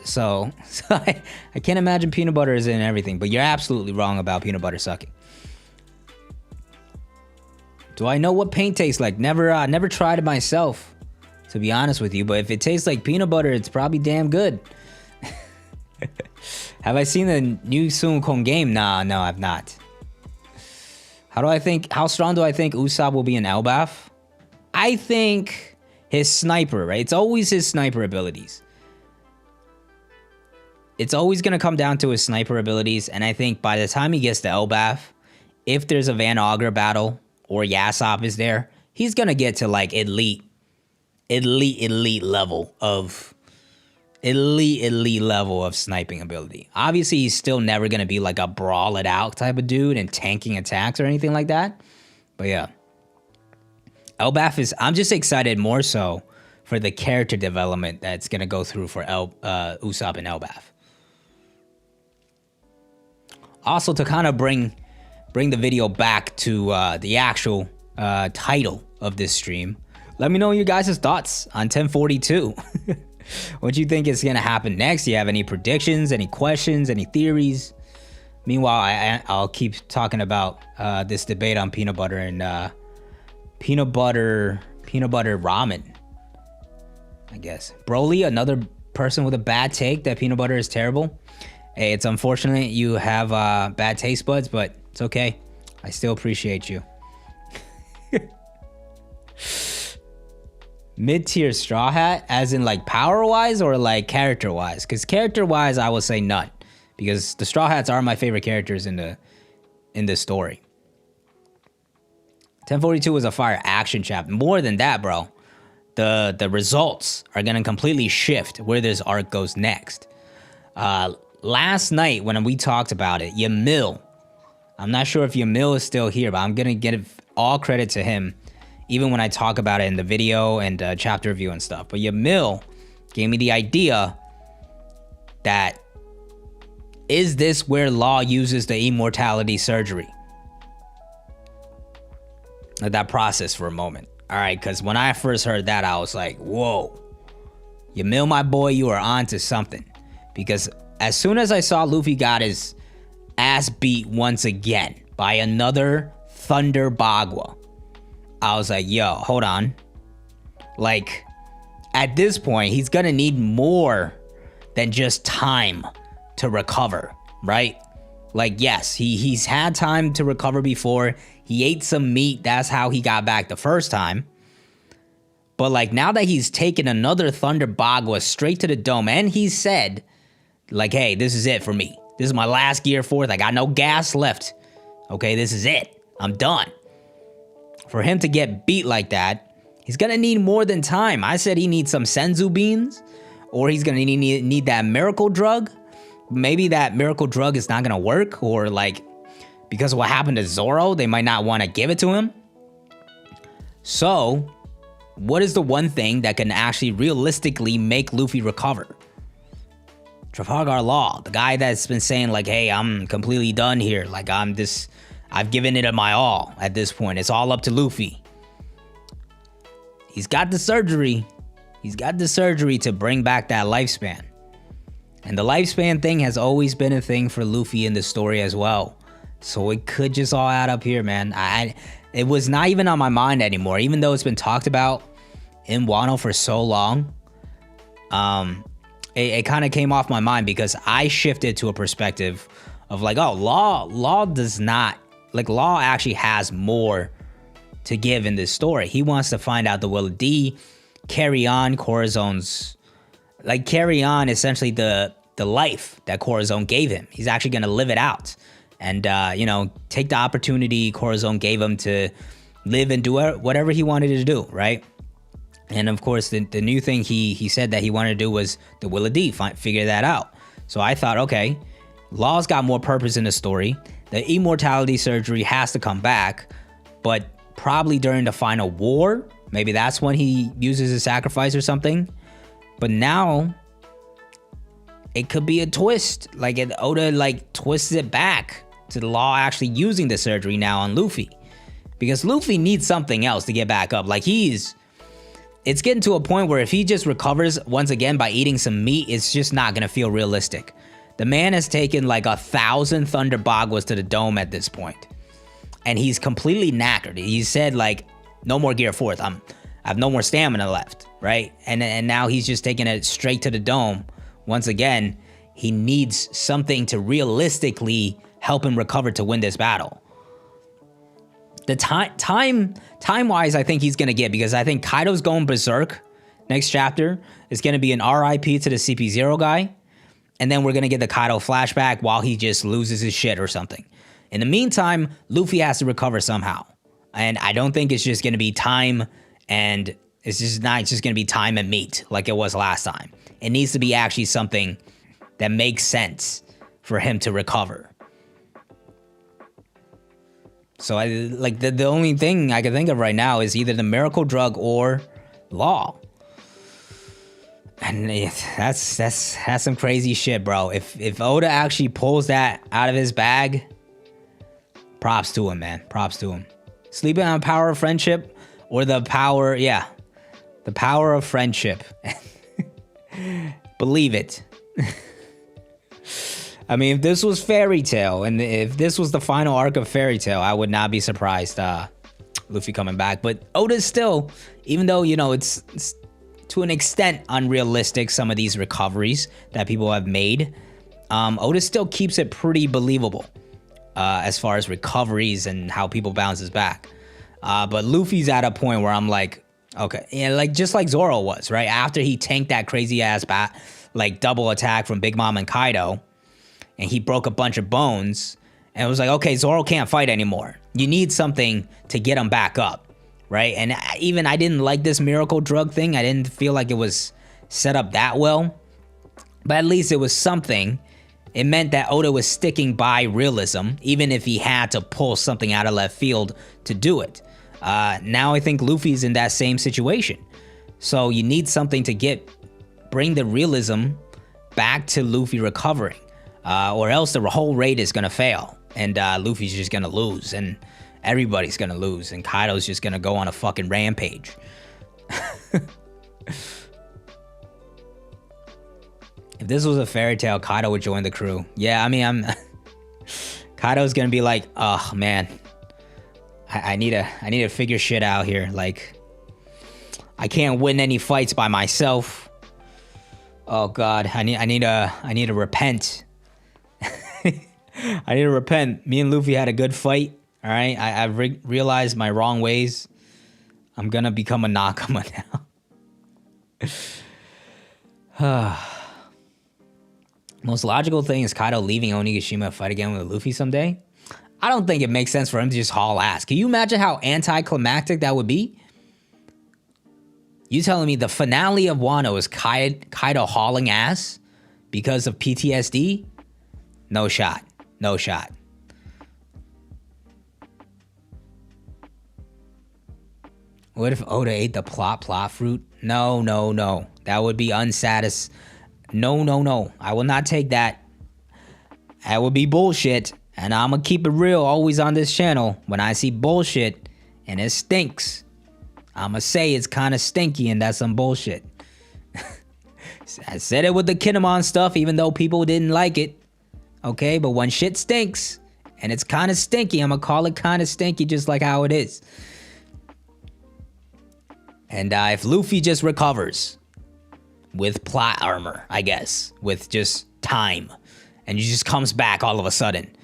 So I can't imagine peanut butter is in everything, but you're absolutely wrong about peanut butter sucking. Do I know what paint tastes like? Never tried it myself, to be honest with you, but if it tastes like peanut butter, it's probably damn good. Have I seen the new Sun Wukong game? Nah, no, I've not. How strong do I think Usopp will be in Elbaf? I think his sniper, right? It's always his sniper abilities. It's always going to come down to his sniper abilities, and I think by the time he gets to Elbaf, if there's a Van Augur battle, or Yasop is there, he's going to get to like elite level of sniping ability. Obviously, he's still never going to be like a brawl it out type of dude and tanking attacks or anything like that. But yeah. Elbaf is, I'm just excited more so for the character development that's going to go through for Usopp and Elbaf. Also, to kind of bring the video back to the actual title of this stream, let me know your guys' thoughts on 1042. What do you think is going to happen next? Do you have any predictions, any questions, any theories? Meanwhile, I'll keep talking about this debate on peanut butter and peanut butter ramen, I guess. Broly, another person with a bad take that peanut butter is terrible. Hey, it's unfortunate you have bad taste buds, but it's okay. I still appreciate you. Mid-tier Straw Hat, as in like power-wise or like character-wise? Because character-wise, I will say none. Because the Straw Hats are my favorite characters in the story. 1042 was a fire action chapter. More than that, bro. The results are gonna completely shift where this arc goes next. Last night when we talked about it, Yamil, I'm not sure if Yamil is still here, but I'm gonna give all credit to him, even when I talk about it in the video and chapter review and stuff. But Yamil gave me the idea that, is this where Law uses the immortality surgery? Let that process for a moment. All right, because when I first heard that, I was like, whoa. Yamil, my boy, you are on to something. Because as soon as I saw Luffy got his ass beat once again by another Thunder Bagua, I was like, yo, hold on. Like, at this point, he's gonna need more than just time to recover, right? Like, yes, he's had time to recover before. He ate some meat. That's how he got back the first time. But like, now that he's taken another Thunder Bagua straight to the dome, and he said, like, hey, this is it for me. This is my last Gear 4th. I got no gas left. Okay, this is it. I'm done. For him to get beat like that, he's gonna need more than time. I said he needs some Senzu beans, or he's gonna need that miracle drug. Maybe that miracle drug is not gonna work, or like, because of what happened to Zoro, they might not want to give it to him. So, what is the one thing that can actually realistically make Luffy recover? Trafalgar Law, the guy that's been saying like, hey, I'm completely done here. Like, I've given it my all at this point. It's all up to Luffy. He's got the surgery. He's got the surgery to bring back that lifespan. And the lifespan thing has always been a thing for Luffy in the story as well. So it could just all add up here, man. It was not even on my mind anymore, even though it's been talked about in Wano for so long. It kind of came off my mind because I shifted to a perspective of like, oh, Law does not, like, Law actually has more to give in this story. He wants to find out the will of D, carry on Corazone's, like, carry on essentially the life that Corazon gave him. He's actually going to live it out and, you know, take the opportunity Corazon gave him to live and do whatever he wanted to do, right? And of course, the new thing he said that he wanted to do was the will of D, figure that out. So I thought, okay, Law's got more purpose in the story. The immortality surgery has to come back, but probably during the final war. Maybe that's when he uses his sacrifice or something. But now, it could be a twist. Like, Oda, like, twists it back to the Law actually using the surgery now on Luffy. Because Luffy needs something else to get back up. Like, it's getting to a point where if he just recovers once again by eating some meat, it's just not gonna feel realistic. The man has taken like 1,000 Thunder Baguas to the dome at this point. And he's completely knackered. He said like, no more Gear 4th. I have no more stamina left, right? And now he's just taking it straight to the dome. Once again, he needs something to realistically help him recover to win this battle. The time-wise, I think he's going to get, because I think Kaido's going berserk next chapter. Is going to be an RIP to the CP0 guy. And then we're going to get the Kaido flashback while he just loses his shit or something. In the meantime, Luffy has to recover somehow. And I don't think it's just going to be time and it's just not just going to be time and meat like it was last time. It needs to be actually something that makes sense for him to recover. So the only thing I can think of right now is either the miracle drug or Law. And that's some crazy shit, bro. If Oda actually pulls that out of his bag, props to him, man. Props to him. Sleeping on power of friendship or the power of friendship. Believe it. I mean, if this was Fairy Tail, and if this was the final arc of Fairy Tail, I would not be surprised Luffy coming back. But Oda's still, even though, you know, it's to an extent unrealistic, some of these recoveries that people have made, Oda still keeps it pretty believable as far as recoveries and how people bounces back. But Luffy's at a point where I'm like, okay, yeah, like just like Zoro was, right? After he tanked that crazy ass double attack from Big Mom and Kaido, and he broke a bunch of bones, And it was like, okay, Zoro can't fight anymore. You need something to get him back up, right? And even I didn't like this miracle drug thing. I didn't feel like it was set up that well. But at least it was something. It meant that Oda was sticking by realism, even if he had to pull something out of left field to do it. Now I think Luffy's in that same situation. So you need something to bring the realism back to Luffy recovering. Or else the whole raid is gonna fail. And Luffy's just gonna lose. And everybody's gonna lose. And Kaido's just gonna go on a fucking rampage. If this was a fairy tale, Kaido would join the crew. Yeah, I mean, Kaido's gonna be like, oh man, I need to figure shit out here. Like, I can't win any fights by myself. Oh God, I need to repent. I need to repent. Me and Luffy had a good fight. All right, I've realized my wrong ways. I'm gonna become a Nakama now. Most logical thing is Kaido leaving Onigashima to fight again with Luffy someday. I don't think it makes sense for him to just haul ass. Can you imagine how anticlimactic that would be? You telling me the finale of Wano is Kaido hauling ass because of PTSD? No shot. No shot. What if Oda ate the plot fruit? No. That would be unsatisfying. No. I will not take that. That would be bullshit. And I'm going to keep it real always on this channel. When I see bullshit and it stinks, I'm going to say it's kind of stinky and that's some bullshit. I said it with the Kinemon stuff even though people didn't like it. Okay, but when shit stinks and it's kind of stinky, I'm going to call it kind of stinky just like how it is. And if Luffy just recovers with plot armor, I guess, with just time, and he just comes back all of a sudden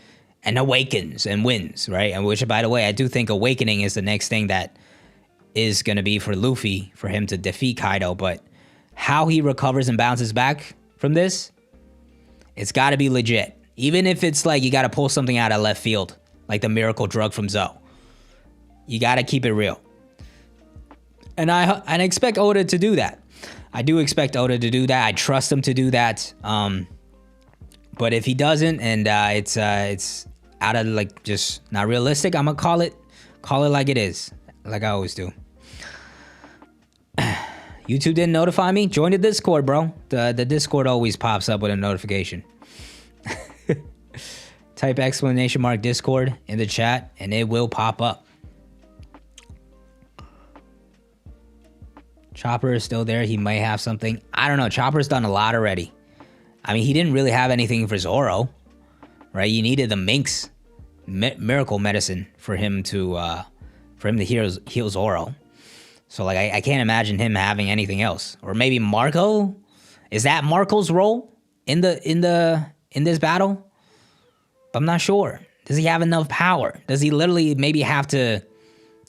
and awakens and wins, right? And which, by the way, I do think awakening is the next thing that is going to be for Luffy, for him to defeat Kaido. But how he recovers and bounces back from this, it's got to be legit. Even if it's like you got to pull something out of left field, like the miracle drug from Zoe. You got to keep it real. And I expect Oda to do that. I do expect Oda to do that. I trust him to do that. But if he doesn't, and it's out of like just not realistic, I'm gonna call it like it is, like I always do. YouTube didn't notify me. Join the Discord, bro. The Discord always pops up with a notification. Type !! Discord in the chat, and it will pop up. Chopper is still there. He might have something. I don't know. Chopper's done a lot already. I mean, he didn't really have anything for Zoro, right? You needed the Minx miracle medicine for him to heal Zoro. So like, I can't imagine him having anything else. Or maybe Marco. Is that Marco's role in this battle? But I'm not sure. Does he have enough power? Does he literally maybe have to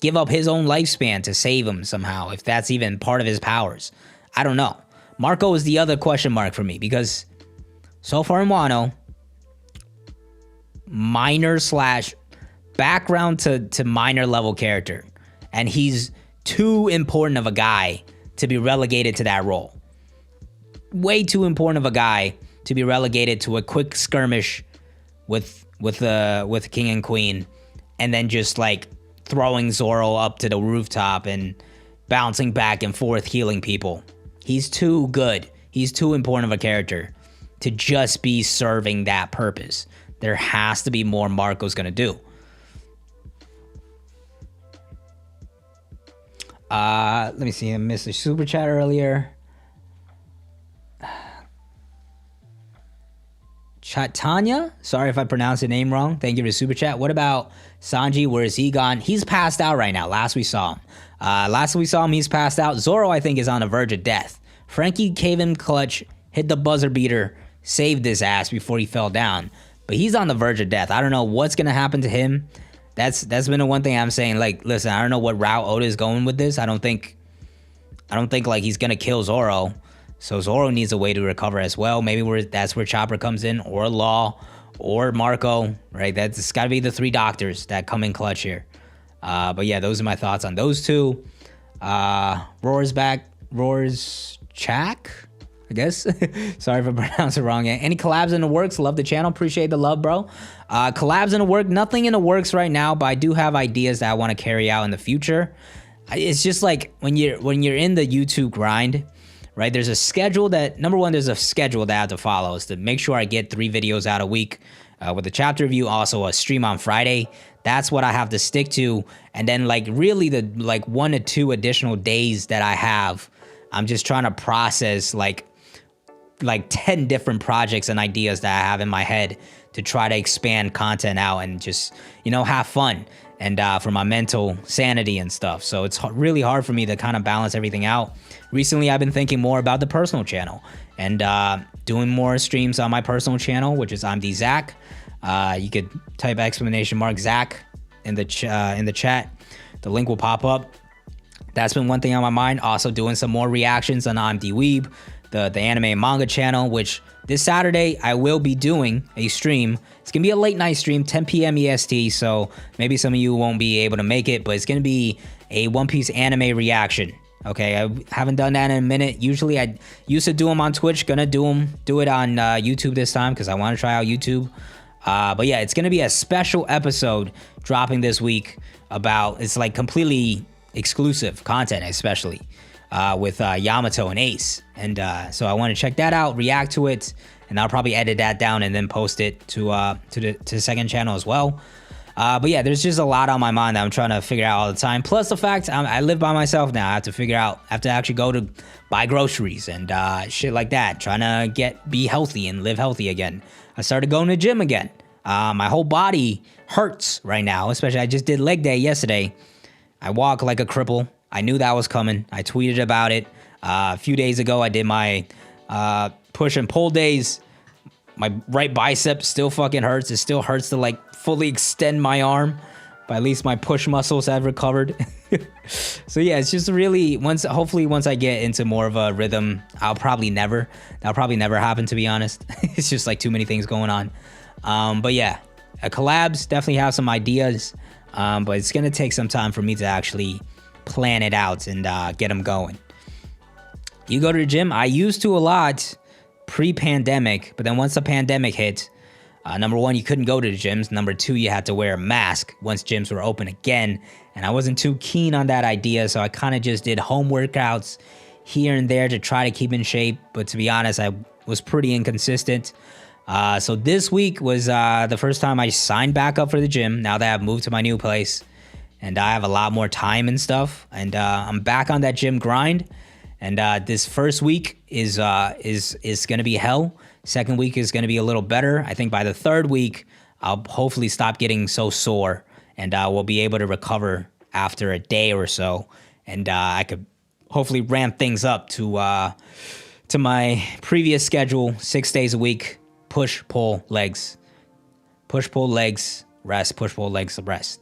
give up his own lifespan to save him somehow, if that's even part of his powers? I don't know. Marco is the other question mark for me, because so far in Wano, minor / background to minor level character, and he's too important of a guy to be relegated to that role. Way too important of a guy to be relegated to a quick skirmish with King and Queen, and then just like throwing Zoro up to the rooftop and bouncing back and forth healing people. He's too good. He's too important of a character to just be serving that purpose. There has to be more Marco's gonna do. Let me see. I missed a super chat earlier. Tanya, sorry if I pronounced the name wrong. Thank you for the super chat. What about Sanji? Where is he gone? He's passed out right now. Last we saw him, he's passed out. Zoro, I think, is on the verge of death. Frankie gave him clutch, hit the buzzer beater, saved his ass before he fell down. But he's on the verge of death. I don't know what's gonna happen to him. That's been the one thing I'm saying. Like, listen, I don't know what route Oda is going with this. I don't think like he's gonna kill Zoro. So Zoro needs a way to recover as well. Maybe that's where Chopper comes in, or Law, or Marco, right? That's got to be the 3 doctors that come in clutch here. But yeah, those are my thoughts on those 2. Roar's back. Roar's Chak, I guess. Sorry if I pronounced it wrong. Any collabs in the works? Love the channel. Appreciate the love, bro. Collabs in the work. Nothing in the works right now, but I do have ideas that I want to carry out in the future. It's just like when you're in the YouTube grind, right? There's a schedule that, number one, there's a schedule that I have to follow, is to make sure I get 3 videos out a week with a chapter review, also a stream on Friday. That's what I have to stick to. And then like really the like 1 to 2 additional days that I have, I'm just trying to process like 10 different projects and ideas that I have in my head to try to expand content out and just, you know, have fun and for my mental sanity and stuff. So it's really hard for me to kind of balance everything out. Recently, I've been thinking more about the personal channel and doing more streams on my personal channel, which is I'm the Zach. You could type !Zach in the chat. The link will pop up. That's been one thing on my mind. Also doing some more reactions on I'm the Weeb, the anime and manga channel, which this Saturday I will be doing a stream. It's gonna be a late night stream, 10 p.m. EST, so maybe some of you won't be able to make it, but it's gonna be a One Piece anime reaction. Okay, I haven't done that in a minute. Usually I used to do them on Twitch, gonna do it on YouTube this time because I want to try out YouTube. But yeah, it's gonna be a special episode dropping this week about, it's like completely exclusive content, especially with Yamato and Ace. And so I want to check that out, react to it, and I'll probably edit that down and then post it to the second channel as well. But yeah, there's just a lot on my mind that I'm trying to figure out all the time. Plus the fact I live by myself now. I have to figure out, I have to actually go to buy groceries and shit like that. Trying to be healthy and live healthy again. I started going to the gym again. My whole body hurts right now, especially I just did leg day yesterday. I walk like a cripple. I knew that was coming. I tweeted about it. A few days ago, I did my push and pull days. My right bicep still fucking hurts. It still hurts to like fully extend my arm, but at least my push muscles have recovered. So yeah, it's just really, hopefully once I get into more of a rhythm, that'll probably never happen, to be honest. It's just like too many things going on. But yeah, collabs, definitely have some ideas, but it's gonna take some time for me to actually plan it out and get them going. You go to the gym? I used to a lot pre-pandemic, but then once the pandemic hit, number one, you couldn't go to the gyms. Number two, you had to wear a mask once gyms were open again, and I wasn't too keen on that idea, so I kind of just did home workouts here and there to try to keep in shape, but to be honest, I was pretty inconsistent. So this week was the first time I signed back up for the gym, now that I've moved to my new place, and I have a lot more time and stuff, and I'm back on that gym grind. And this first week is gonna be hell. Second week is gonna be a little better. I think by the third week, I'll hopefully stop getting so sore, and we'll be able to recover after a day or so. And I could hopefully ramp things up to my previous schedule, 6 days a week, push, pull, legs, push, pull, legs, rest, push, pull, legs, rest.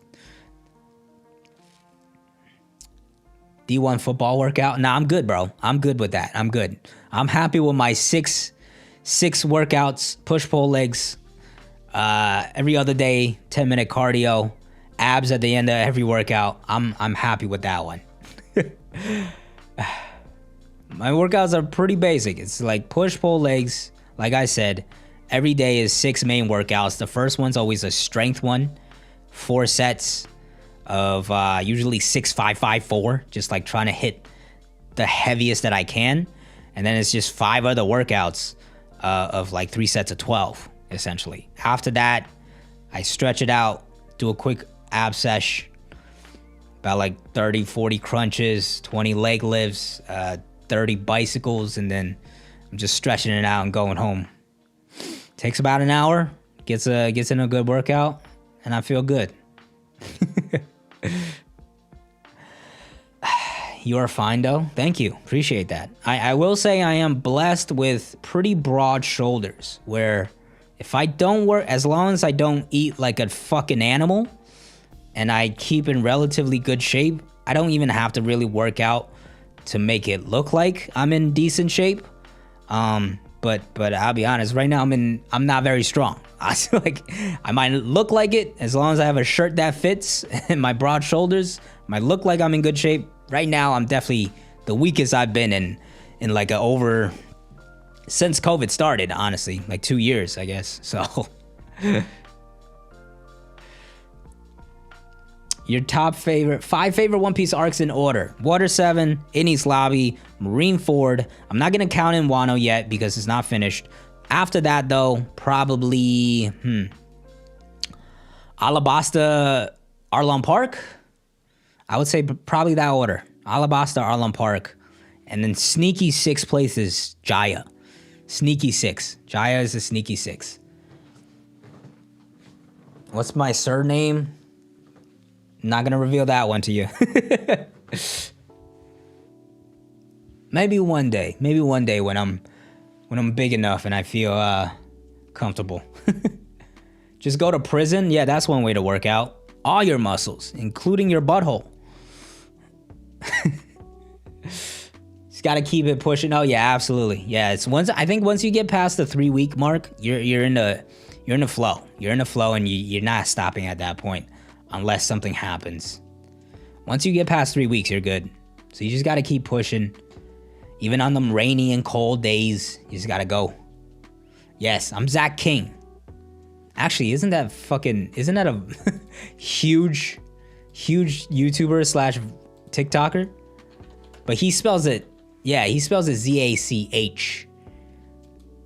D1 football workout? Nah, I'm good, bro. I'm good with that. I'm good. I'm happy with my six workouts, push, pull, legs, every other day, 10-minute cardio, abs at the end of every workout. I'm happy with that one. My workouts are pretty basic. It's like push, pull, legs. Like I said, every day is 6 main workouts. The first one's always a strength one, 4 sets of usually 6, 5, 5, 4, just like trying to hit the heaviest that I can. And then it's just 5 other workouts of like 3 sets of 12, essentially. After that, I stretch it out, do a quick ab sesh, about like 30, 40 crunches, 20 leg lifts, 30 bicycles, and then I'm just stretching it out and going home. Takes about an hour, gets in a good workout, and I feel good. You are fine though. Thank you. Appreciate that. I will say I am blessed with pretty broad shoulders, where if I don't work, as long as I don't eat like a fucking animal and I keep in relatively good shape, I don't even have to really work out to make it look like I'm in decent shape. But I'll be honest, right now I'm not very strong. I feel like I might look like it as long as I have a shirt that fits and my broad shoulders. Might look like I'm in good shape. Right now, I'm definitely the weakest I've been in like since COVID started, honestly, like 2 years, I guess. So your top five favorite One Piece arcs in order: Water 7, Enies Lobby, Marineford. I'm not gonna count in Wano yet because it's not finished. After that, though, probably Alabasta, Arlong Park. I would say probably that order: Alabasta, Arlong Park, and then sneaky 6 places, Jaya. Sneaky 6. Jaya is a sneaky 6. What's my surname? Not gonna reveal that one to you. Maybe one day when I'm big enough and I feel comfortable. Just go to prison. Yeah, that's one way to work out all your muscles, including your butthole. Just gotta keep it pushing. Oh yeah, absolutely. Yeah, I think once you get past the 3-week mark, you're in the flow. You're in the flow, and you're not stopping at that point unless something happens. Once you get past 3 weeks, you're good. So you just gotta keep pushing. Even on them rainy and cold days, you just gotta go. Yes, I'm Zach King. Actually, isn't that a huge YouTuber / TikToker? But he spells it Zach.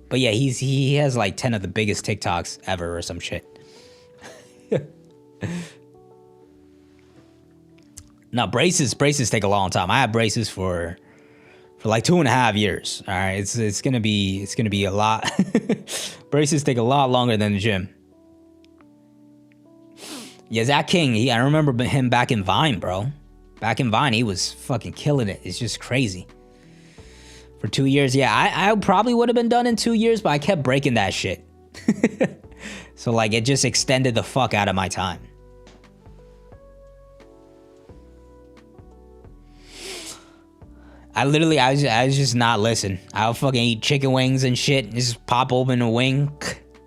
But yeah, he has like 10 of the biggest TikToks ever or some shit. No, braces take a long time. I had braces for like 2.5 years. All right, it's gonna be a lot. Braces take a lot longer than the gym. Yeah, Zach King. I remember him back in Vine, bro. Back in Vine, he was fucking killing it. It's just crazy. For 2 years, yeah, I probably would have been done in 2 years, but I kept breaking that shit. So like, it just extended the fuck out of my time. I was just not listen. I'll fucking eat chicken wings and shit. Just pop open a wing,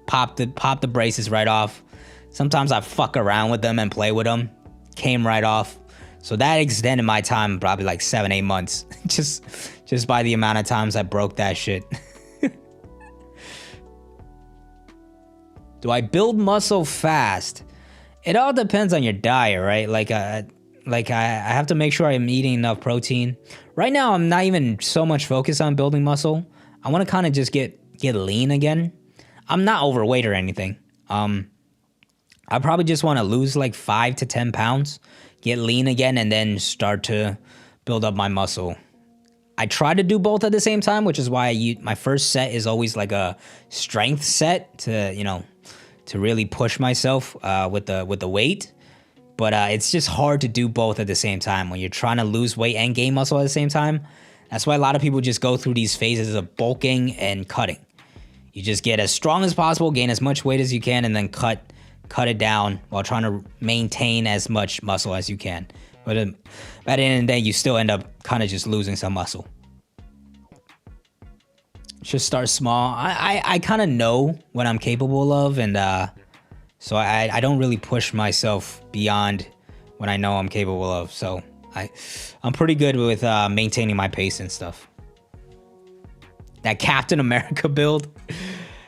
pop the braces right off. Sometimes I fuck around with them and play with them. Came right off. So that extended my time probably like 7-8 months. just by the amount of times I broke that shit. Do I build muscle fast? It all depends on your diet, right? Like I have to make sure I'm eating enough protein. Right now, I'm not even so much focused on building muscle. I want to kind of just get lean again. I'm not overweight or anything. I probably just want to lose like 5 to 10 pounds, get lean again, and then start to build up my muscle. I try to do both at the same time, which is why my first set is always like a strength set to really push myself with the weight. But it's just hard to do both at the same time when you're trying to lose weight and gain muscle at the same time. That's why a lot of people just go through these phases of bulking and cutting. You just get as strong as possible, gain as much weight as you can, and then cut it down while trying to maintain as much muscle as you can. But at the end of the day, you still end up kind of just losing some muscle. Just start small. I kind of know what I'm capable of, and so I don't really push myself beyond what I know I'm capable of. So I'm pretty good with maintaining my pace and stuff. That Captain America build,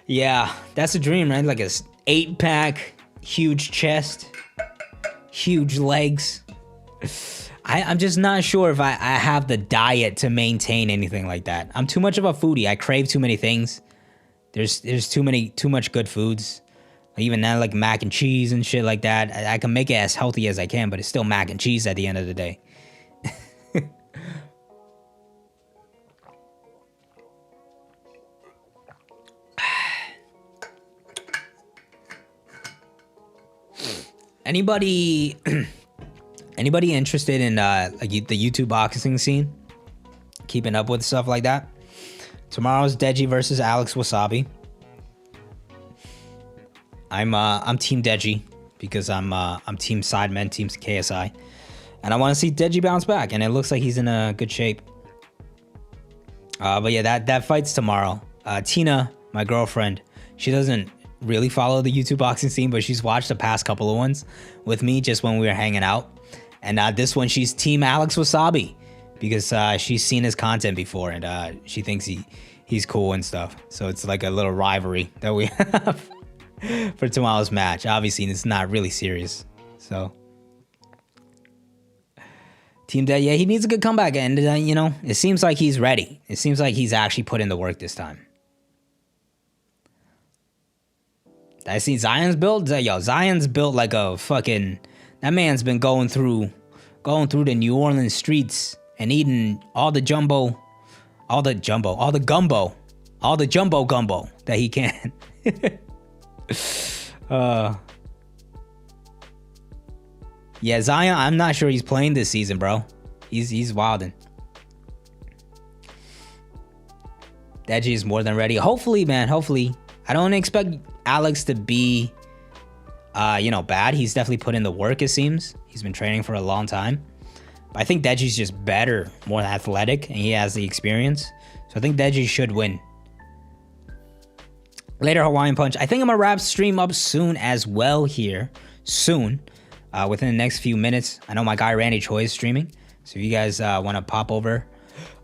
yeah, that's a dream, right? Like a 8-pack, huge chest, huge legs. I'm just not sure if I have the diet to maintain anything like that. I'm too much of a foodie. I crave too many things. There's too much good foods. Even now, like mac and cheese and shit like that. I can make it as healthy as I can, but it's still mac and cheese at the end of the day. Anybody interested in like the YouTube boxing scene? Keeping up with stuff like that? Tomorrow's Deji versus Alex Wasabi. I'm Team Deji because I'm Team Sidemen, Team KSI, and I want to see Deji bounce back, and it looks like he's in a good shape. But yeah, that fight's tomorrow. Tina, my girlfriend, she doesn't really follow the YouTube boxing scene, but she's watched the past couple of ones with me just when we were hanging out. And this one, she's Team Alex Wasabi because she's seen his content before and she thinks he's cool and stuff. So it's like a little rivalry that we have for tomorrow's match. Obviously, it's not really serious. So Team Dead, yeah, he needs a good comeback. And, you know, it seems like he's ready. It seems like he's actually put in the work this time. I see Zion's build. Yo, Zion's built like a fucking... That man's been going through the New Orleans streets and eating all the gumbo gumbo that he can. Yeah, Zion, I'm not sure he's playing this season, bro. He's wilding. Deji is more than ready. Hopefully, man, hopefully. I don't expect Alex to be, you know, bad. He's definitely put in the work, it seems. He's been training for a long time. But I think Deji's just better, more athletic, and he has the experience. So I think Deji should win. Later, Hawaiian Punch. I think I'm going to wrap stream up soon as well here. Soon. Within the next few minutes. I know my guy Randy Choi is streaming. So if you guys want to pop over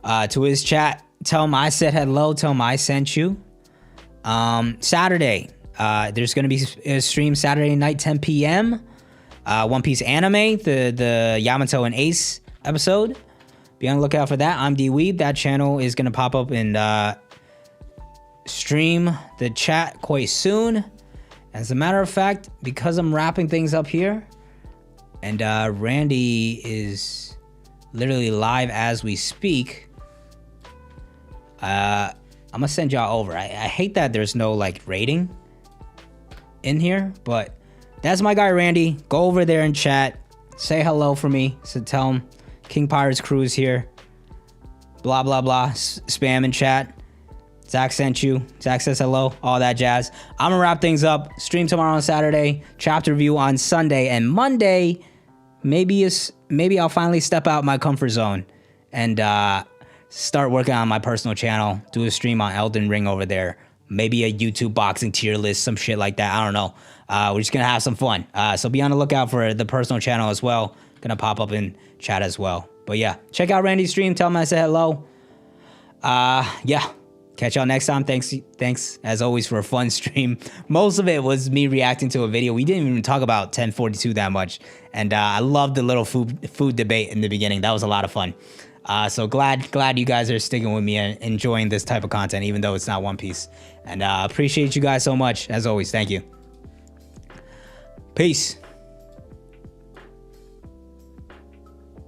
to his chat, tell him I said hello. Tell him I sent you. Saturday, there's going to be a stream Saturday night, 10 p.m. One Piece anime, the Yamato and Ace episode. Be on the lookout for that. I'm D-Weeb. That channel is going to pop up and stream the chat quite soon. As a matter of fact, because I'm wrapping things up here, and Randy is literally live as we speak, I'm gonna send y'all over. I hate that there's no like rating in here, but that's my guy Randy. Go over there and chat. Say hello for me. So tell him King Pirates Crew is here. Blah blah blah. Spam in chat. Zach sent you. Zach says hello. All that jazz. I'm gonna wrap things up. Stream tomorrow on Saturday. Chapter review on Sunday and Monday. Maybe I'll finally step out my comfort zone and start working on my personal channel. Do a stream on Elden Ring over there. Maybe a YouTube boxing tier list, some shit like that. I don't know. We're just gonna have some fun. So be on the lookout for the personal channel as well. Gonna pop up in chat as well. But yeah, check out Randy's stream. Tell him I said hello. Yeah. Catch y'all next time. Thanks as always for a fun stream. Most of it was me reacting to a video. We didn't even talk about 1042 that much. And I loved the little food debate in the beginning. That was a lot of fun. So glad you guys are sticking with me and enjoying this type of content, even though it's not One Piece. And appreciate you guys so much. As always, thank you. Peace.